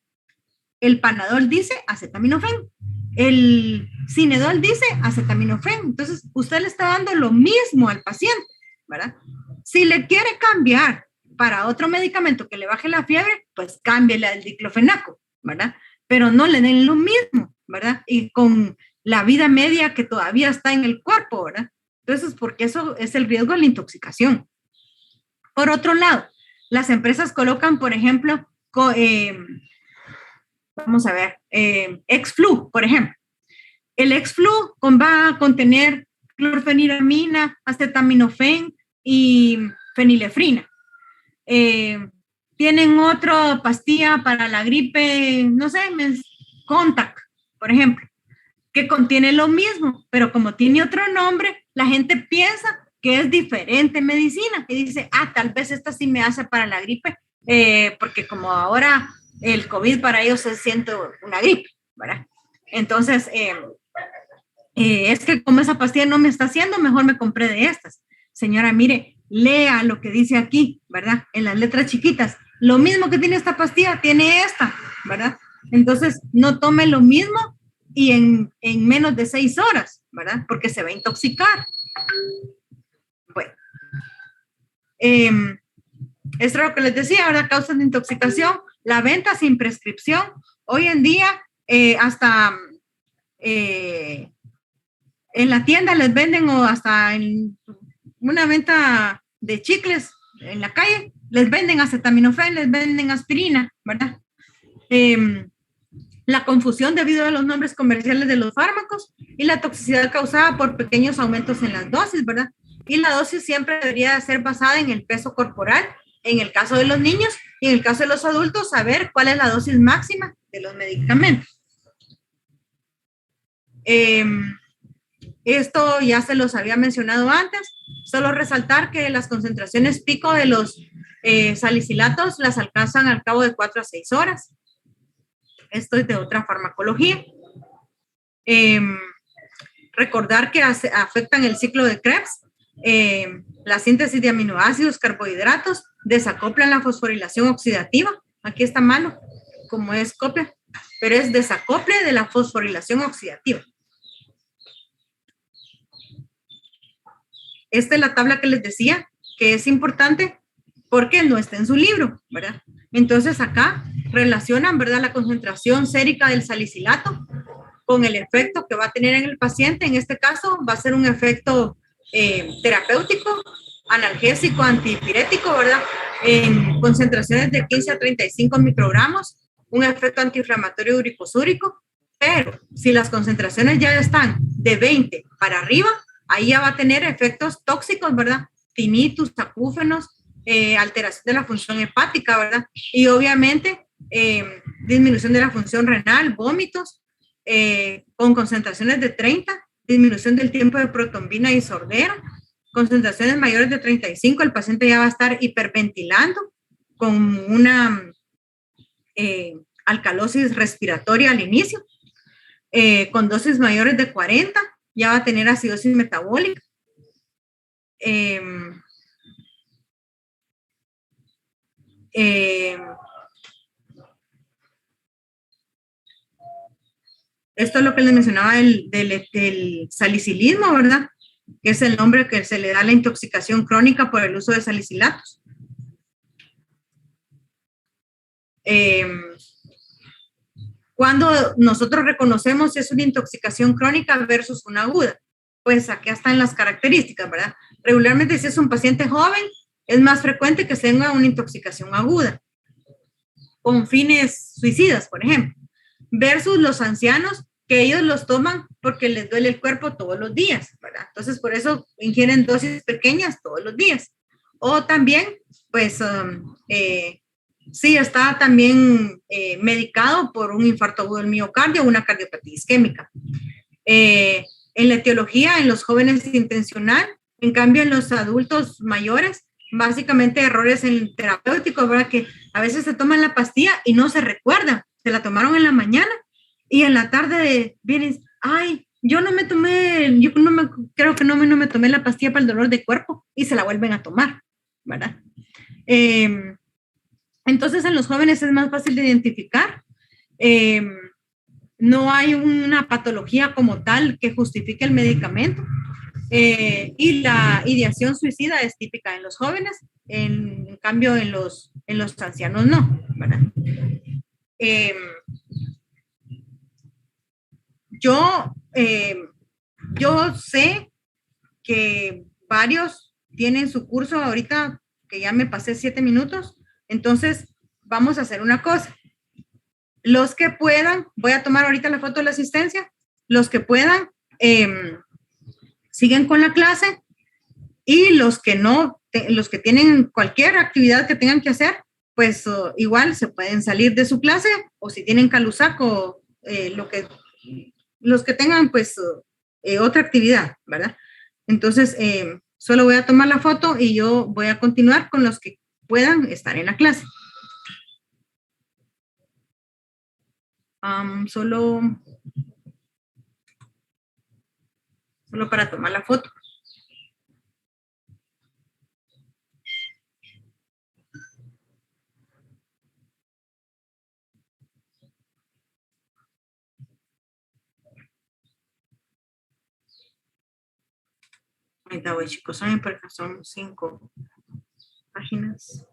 El Panadol dice acetaminofén. El Cinedol dice acetaminofén. Entonces, usted le está dando lo mismo al paciente, ¿verdad? Si le quiere cambiar para otro medicamento que le baje la fiebre, pues cámbiele al diclofenaco, ¿verdad? Pero no le den lo mismo, ¿verdad? Y con la vida media que todavía está en el cuerpo, ¿verdad? Entonces, porque eso es el riesgo de la intoxicación. Por otro lado, las empresas colocan, por ejemplo, vamos a ver, Exflu, por ejemplo. El Exflu va a contener clorfeniramina, acetaminofén y fenilefrina. Tienen otra pastilla para la gripe, no sé, Contact, por ejemplo, que contiene lo mismo, pero como tiene otro nombre, la gente piensa que es diferente medicina y dice, tal vez esta sí me hace para la gripe, porque como ahora el COVID para ellos se siente una gripe, ¿verdad? Entonces, es que como esa pastilla no me está haciendo, mejor me compré de estas. Señora, mire, lea lo que dice aquí, ¿verdad? En las letras chiquitas. Lo mismo que tiene esta pastilla, tiene esta, ¿verdad? Entonces, no tome lo mismo y en menos de 6 horas, ¿verdad? Porque se va a intoxicar. Bueno. Esto es lo que les decía, ¿verdad? Causas de intoxicación. La venta sin prescripción. Hoy en día, hasta en la tienda les venden o hasta en una venta de chicles en la calle, les venden acetaminofén, les venden aspirina, ¿verdad? La confusión debido a los nombres comerciales de los fármacos y la toxicidad causada por pequeños aumentos en las dosis, ¿verdad? Y la dosis siempre debería ser basada en el peso corporal, en el caso de los niños y en el caso de los adultos, saber cuál es la dosis máxima de los medicamentos. Esto ya se los había mencionado antes, solo resaltar que las concentraciones pico de los salicilatos las alcanzan al cabo de 4 a 6 horas. Esto es de otra farmacología. Recordar que afectan el ciclo de Krebs, la síntesis de aminoácidos, carbohidratos, desacoplan la fosforilación oxidativa. Aquí está malo, como es copia, pero es desacople de la fosforilación oxidativa. Esta es la tabla que les decía, que es importante porque no está en su libro, ¿verdad? Entonces acá relacionan, ¿verdad?, la concentración sérica del salicilato con el efecto que va a tener en el paciente. En este caso va a ser un efecto terapéutico, analgésico, antipirético, ¿verdad? En concentraciones de 15 a 35 microgramos, un efecto antiinflamatorio uricosúrico, pero si las concentraciones ya están de 20 para arriba, ahí ya va a tener efectos tóxicos, ¿verdad? Tinnitus, acúfenos, alteración de la función hepática, ¿verdad? Y obviamente disminución de la función renal, vómitos, con concentraciones de 30, disminución del tiempo de protombina y sordera, concentraciones mayores de 35, el paciente ya va a estar hiperventilando con una alcalosis respiratoria al inicio. Con dosis mayores de 40, ya va a tener acidosis metabólica. Esto es lo que les mencionaba del salicilismo, ¿verdad? Que es el nombre que se le da a la intoxicación crónica por el uso de salicilatos. Cuando nosotros reconocemos si es una intoxicación crónica versus una aguda, pues aquí están las características, ¿verdad? Regularmente si es un paciente joven, es más frecuente que tenga una intoxicación aguda, con fines suicidas, por ejemplo, versus los ancianos, que ellos los toman porque les duele el cuerpo todos los días, ¿verdad? Entonces, por eso ingieren dosis pequeñas todos los días. O también, pues, sí, está también medicado por un infarto agudo del miocardio o una cardiopatía isquémica. En la etiología, en los jóvenes es intencional, en cambio en los adultos mayores, básicamente errores en el terapéutico, ¿verdad? Que a veces se toman la pastilla y no se recuerdan, se la tomaron en la mañana y en la tarde vienen, ay, yo no me tomé, creo que no me tomé la pastilla para el dolor de cuerpo y se la vuelven a tomar, ¿verdad? Entonces en los jóvenes es más fácil de identificar. No hay una patología como tal que justifique el medicamento. Y la ideación suicida es típica en los jóvenes, en cambio en los ancianos no, ¿verdad? Yo sé que varios tienen su curso ahorita, que ya me pasé 7 minutos, entonces vamos a hacer una cosa. Los que puedan, voy a tomar ahorita la foto de la asistencia, los que puedan, siguen con la clase, y los que no, los que tienen cualquier actividad que tengan que hacer, pues igual se pueden salir de su clase, o si tienen Calusac o los que tengan pues otra actividad, ¿verdad? Entonces, solo voy a tomar la foto y yo voy a continuar con los que puedan estar en la clase. Solo para tomar la foto. Ahorita voy, chicos, saben porque son 5 páginas.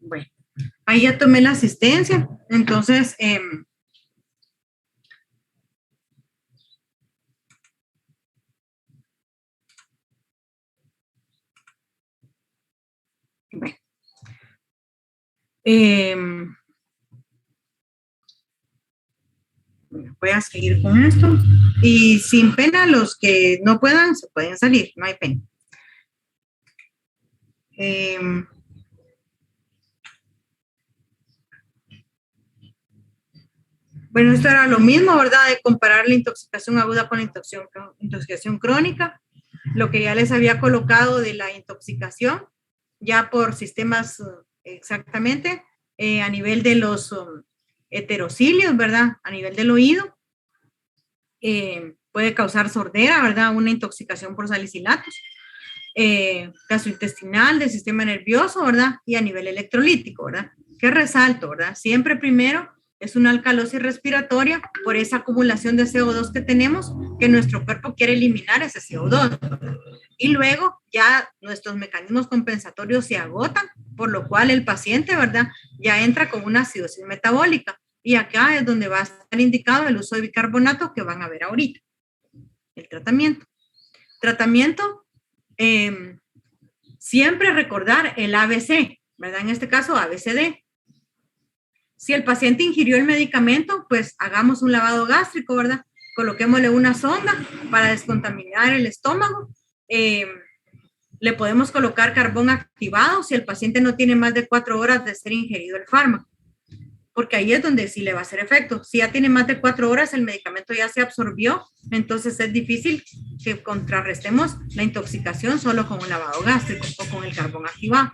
Bueno, ahí ya tomé la asistencia, entonces, bueno, voy a seguir con esto, y sin pena, los que no puedan, se pueden salir, no hay pena. Bueno, esto era lo mismo, ¿verdad? De comparar la intoxicación aguda con la intoxicación crónica. Lo que ya les había colocado de la intoxicación, ya por sistemas exactamente, a nivel de los heterocilios, ¿verdad? A nivel del oído. Puede causar sordera, ¿verdad? Una intoxicación por salicilatos. Gastrointestinal, del sistema nervioso, ¿verdad? Y a nivel electrolítico, ¿verdad? ¿Qué resalto, verdad? Siempre primero es una alcalosis respiratoria por esa acumulación de CO2 que tenemos, que nuestro cuerpo quiere eliminar ese CO2, ¿verdad? Y luego ya nuestros mecanismos compensatorios se agotan, por lo cual el paciente, ¿verdad? Ya entra con una acidosis metabólica. Y acá es donde va a estar indicado el uso de bicarbonato que van a ver ahorita. El tratamiento. Tratamiento, siempre recordar el ABC, ¿verdad? En este caso, ABCD. Si el paciente ingirió el medicamento, pues hagamos un lavado gástrico, ¿verdad? Coloquémosle una sonda para descontaminar el estómago. Le podemos colocar carbón activado si el paciente no tiene más de 4 horas de ser ingerido el fármaco, porque ahí es donde sí le va a hacer efecto. Si ya tiene más de 4 horas, el medicamento ya se absorbió, entonces es difícil que contrarrestemos la intoxicación solo con un lavado gástrico o con el carbón activado.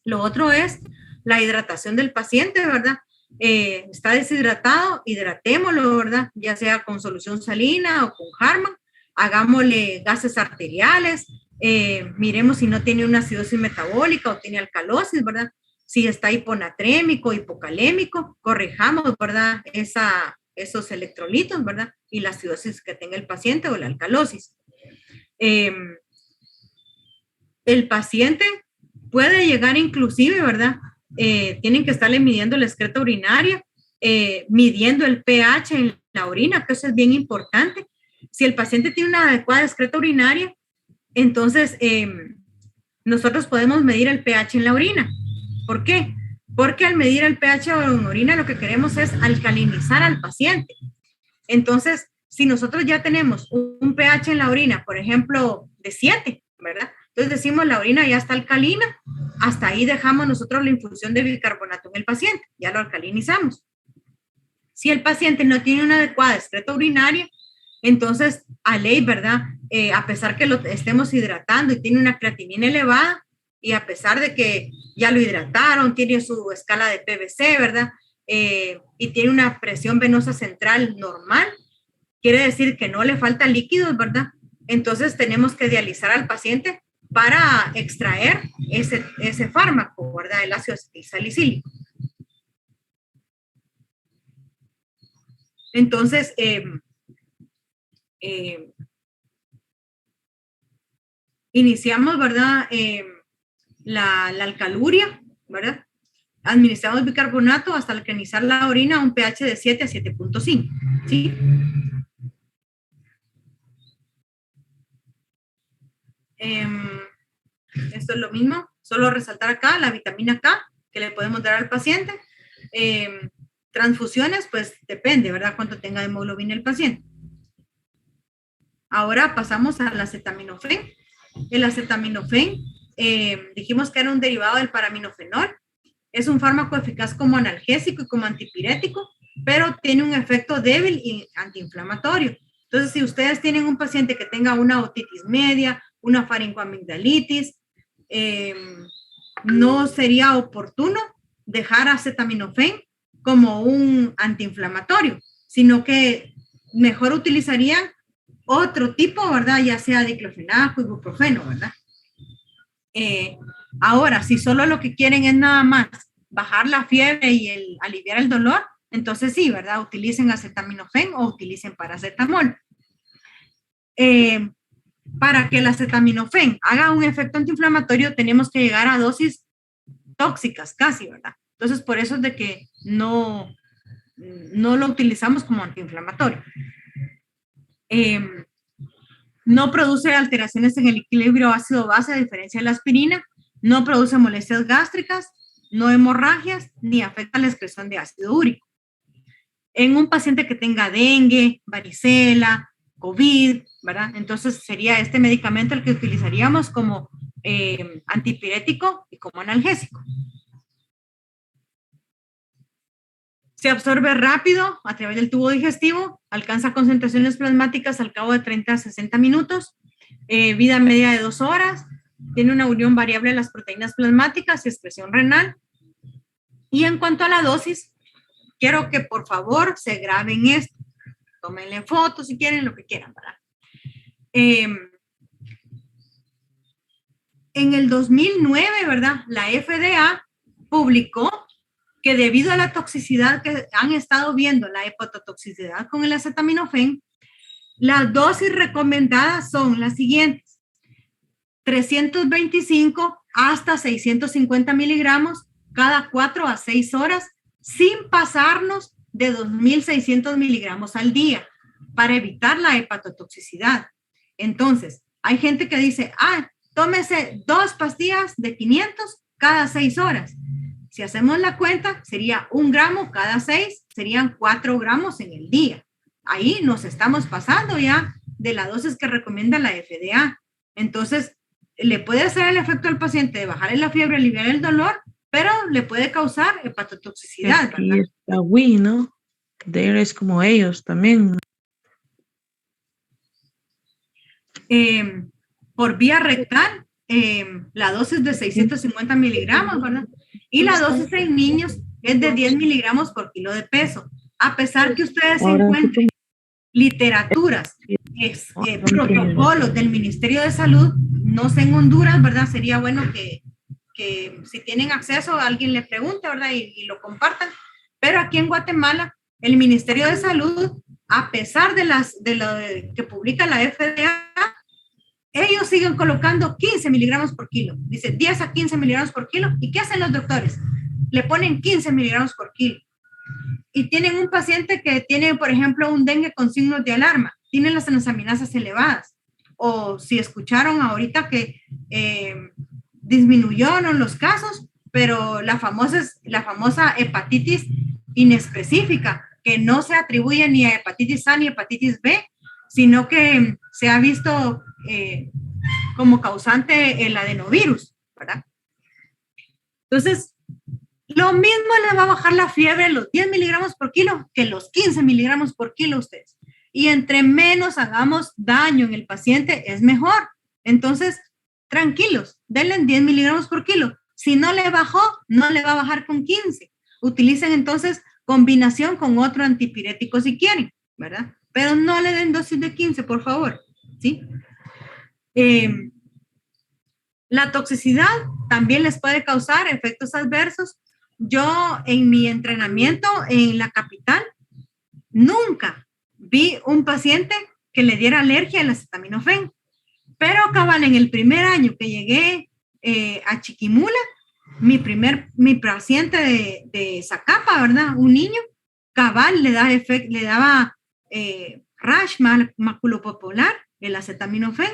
Lo otro es la hidratación del paciente, ¿verdad? Está deshidratado, hidratémoslo, ¿verdad? Ya sea con solución salina o con Harman, hagámosle gases arteriales, miremos si no tiene una acidosis metabólica o tiene alcalosis, ¿verdad? Si está hiponatrémico, hipocalémico, corrijamos, ¿verdad? Esos electrolitos, ¿verdad? Y la acidosis que tenga el paciente o la alcalosis. El paciente puede llegar inclusive, ¿verdad? Tienen que estarle midiendo la excreta urinaria, midiendo el pH en la orina, que eso es bien importante. Si el paciente tiene una adecuada excreta urinaria, entonces nosotros podemos medir el pH en la orina. ¿Por qué? Porque al medir el pH en la orina lo que queremos es alcalinizar al paciente. Entonces, si nosotros ya tenemos un pH en la orina, por ejemplo, de 7, ¿verdad? Entonces decimos la orina ya está alcalina, hasta ahí dejamos nosotros la infusión de bicarbonato en el paciente, ya lo alcalinizamos. Si el paciente no tiene una adecuada excreta urinaria, entonces a ley, ¿verdad? A pesar que lo estemos hidratando y tiene una creatinina elevada, y a pesar de que ya lo hidrataron, tiene su escala de PVC, ¿verdad? Y tiene una presión venosa central normal, quiere decir que no le falta líquidos, ¿verdad? Entonces tenemos que dializar al paciente para extraer ese fármaco, ¿verdad? El ácido acetilsalicílico. Entonces, iniciamos, ¿verdad? La alcaluria, ¿verdad? Administramos bicarbonato hasta alcalinizar la orina a un pH de 7 a 7.5, ¿sí? Esto es lo mismo, solo resaltar acá la vitamina K que le podemos dar al paciente. Transfusiones, pues depende, ¿verdad? Cuánto tenga de hemoglobina el paciente. Ahora pasamos al acetaminofén. El acetaminofén, dijimos que era un derivado del paraminofenol. Es un fármaco eficaz como analgésico y como antipirético, pero tiene un efecto débil y antiinflamatorio. Entonces, si ustedes tienen un paciente que tenga una otitis media, una faringoamigdalitis, no sería oportuno dejar acetaminofén como un antiinflamatorio, sino que mejor utilizarían otro tipo, ¿verdad? Ya sea diclofenaco, ibuprofeno, ¿verdad? Ahora, si solo lo que quieren es nada más bajar la fiebre y aliviar el dolor, entonces sí, ¿verdad? Utilicen acetaminofén o utilicen paracetamol. Para que el acetaminofén haga un efecto antiinflamatorio, tenemos que llegar a dosis tóxicas casi, ¿verdad? Entonces, por eso es de que no lo utilizamos como antiinflamatorio. No produce alteraciones en el equilibrio ácido-base, a diferencia de la aspirina, no produce molestias gástricas, no hemorragias, ni afecta la excreción de ácido úrico. En un paciente que tenga dengue, varicela, COVID, ¿verdad? Entonces sería este medicamento el que utilizaríamos como antipirético y como analgésico. Se absorbe rápido a través del tubo digestivo, alcanza concentraciones plasmáticas al cabo de 30 a 60 minutos, vida media de 2 horas, tiene una unión variable de las proteínas plasmáticas y expresión renal. Y en cuanto a la dosis, quiero que por favor se graben esto, tómenle fotos si quieren, lo que quieran, ¿verdad? En el 2009, ¿verdad? La FDA publicó que debido a la toxicidad que han estado viendo, la hepatotoxicidad con el acetaminofén, las dosis recomendadas son las siguientes: 325 hasta 650 miligramos cada 4 a 6 horas, sin pasarnos de 2.600 miligramos al día, para evitar la hepatotoxicidad. Entonces, hay gente que dice, tómese 2 pastillas de 500 cada 6 horas. Si hacemos la cuenta, sería 1 gramo cada 6, serían 4 gramos en el día. Ahí nos estamos pasando ya de la dosis que recomienda la FDA. Entonces, le puede hacer el efecto al paciente de bajarle la fiebre, aliviar el dolor, pero le puede causar hepatotoxicidad. Aquí está Wii, ¿no? De él es como ellos también. Por vía rectal, la dosis de 650 miligramos, ¿verdad? Y la dosis en niños es de 10 miligramos por kilo de peso. A pesar que ustedes encuentren literaturas, protocolos del Ministerio de Salud, no sé en Honduras, ¿verdad? Sería bueno que si tienen acceso, alguien le pregunte, ¿verdad? Y lo compartan. Pero aquí en Guatemala, el Ministerio de Salud, a pesar de lo que publica la FDA, ellos siguen colocando 15 miligramos por kilo. Dice 10 a 15 miligramos por kilo. ¿Y qué hacen los doctores? Le ponen 15 miligramos por kilo. Y tienen un paciente que tiene, por ejemplo, un dengue con signos de alarma. Tienen las transaminasas elevadas. O si escucharon ahorita que disminuyeron los casos, pero la famosa hepatitis inespecífica, que no se atribuye ni a hepatitis A ni hepatitis B, sino que se ha visto como causante el adenovirus, ¿verdad? Entonces, lo mismo le va a bajar la fiebre los 10 miligramos por kilo que los 15 miligramos por kilo ustedes. Y entre menos hagamos daño en el paciente, es mejor. Entonces, tranquilos, denle 10 miligramos por kilo. Si no le bajó, no le va a bajar con 15. Utilicen entonces combinación con otro antipirético si quieren, ¿verdad? Pero no le den dosis de 15, por favor, ¿sí? La toxicidad también les puede causar efectos adversos. Yo en mi entrenamiento en la capital nunca vi un paciente que le diera alergia al acetaminofén, pero cabal en el primer año que llegué a Chiquimula, mi paciente de Zacapa, ¿verdad? Un niño, cabal le daba rash maculopapular, el acetaminofén.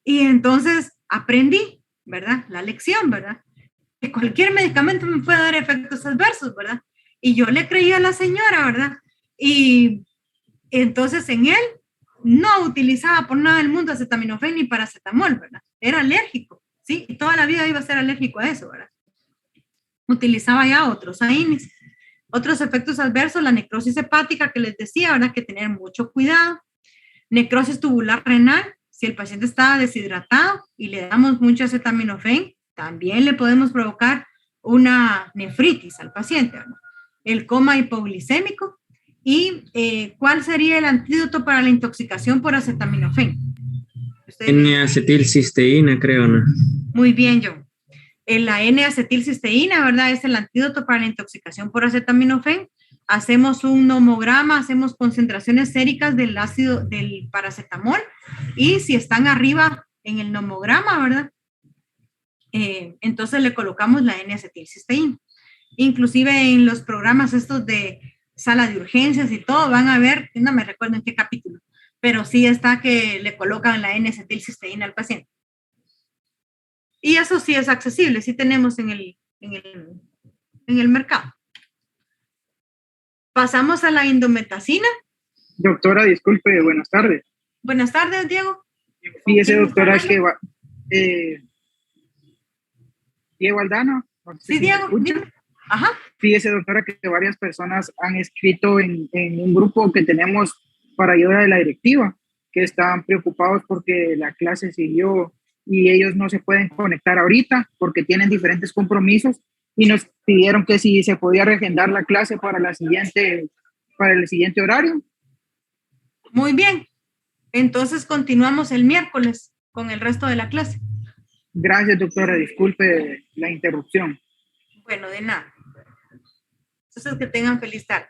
Y entonces aprendí, ¿verdad? La lección, ¿verdad? Que cualquier medicamento me puede dar efectos adversos, ¿verdad? Y yo le creí a la señora, ¿verdad? Y entonces en él no utilizaba por nada del mundo acetaminofén ni paracetamol, ¿verdad? Era alérgico, ¿sí? Y toda la vida iba a ser alérgico a eso, ¿verdad? Utilizaba ya otros AINES. Otros efectos adversos, la necrosis hepática que les decía, ¿verdad? Que tener mucho cuidado. Necrosis tubular renal, si el paciente está deshidratado y le damos mucho acetaminofén, también le podemos provocar una nefritis al paciente, ¿verdad? El coma hipoglicémico. ¿Y cuál sería el antídoto para la intoxicación por acetaminofén? N-acetilcisteína, creo, ¿no? Muy bien, John. La N-acetilcisteína, ¿verdad? Es el antídoto para la intoxicación por acetaminofén. Hacemos un nomograma, hacemos concentraciones séricas del ácido del paracetamol y si están arriba en el nomograma, ¿verdad? Entonces le colocamos la N-acetilcisteína. Inclusive en los programas estos de sala de urgencias y todo, van a ver, no me recuerdo en qué capítulo, pero sí está que le colocan la N-acetilcisteína al paciente. Y eso sí es accesible, sí tenemos en el mercado. Pasamos a la indometacina. Doctora, disculpe, buenas tardes. Buenas tardes, Diego. Fíjese, doctora, que Diego Aldana. No sé sí, si Diego. Ajá. Fíjese, doctora, que varias personas han escrito en un grupo que tenemos para ayuda de la directiva, que están preocupados porque la clase siguió y ellos no se pueden conectar ahorita porque tienen diferentes compromisos y nos pidieron que si se podía reagendar la clase para el siguiente horario. Muy bien. Entonces continuamos el miércoles con el resto de la clase. Gracias, doctora. Disculpe la interrupción. Bueno, de nada. Entonces que tengan feliz tarde.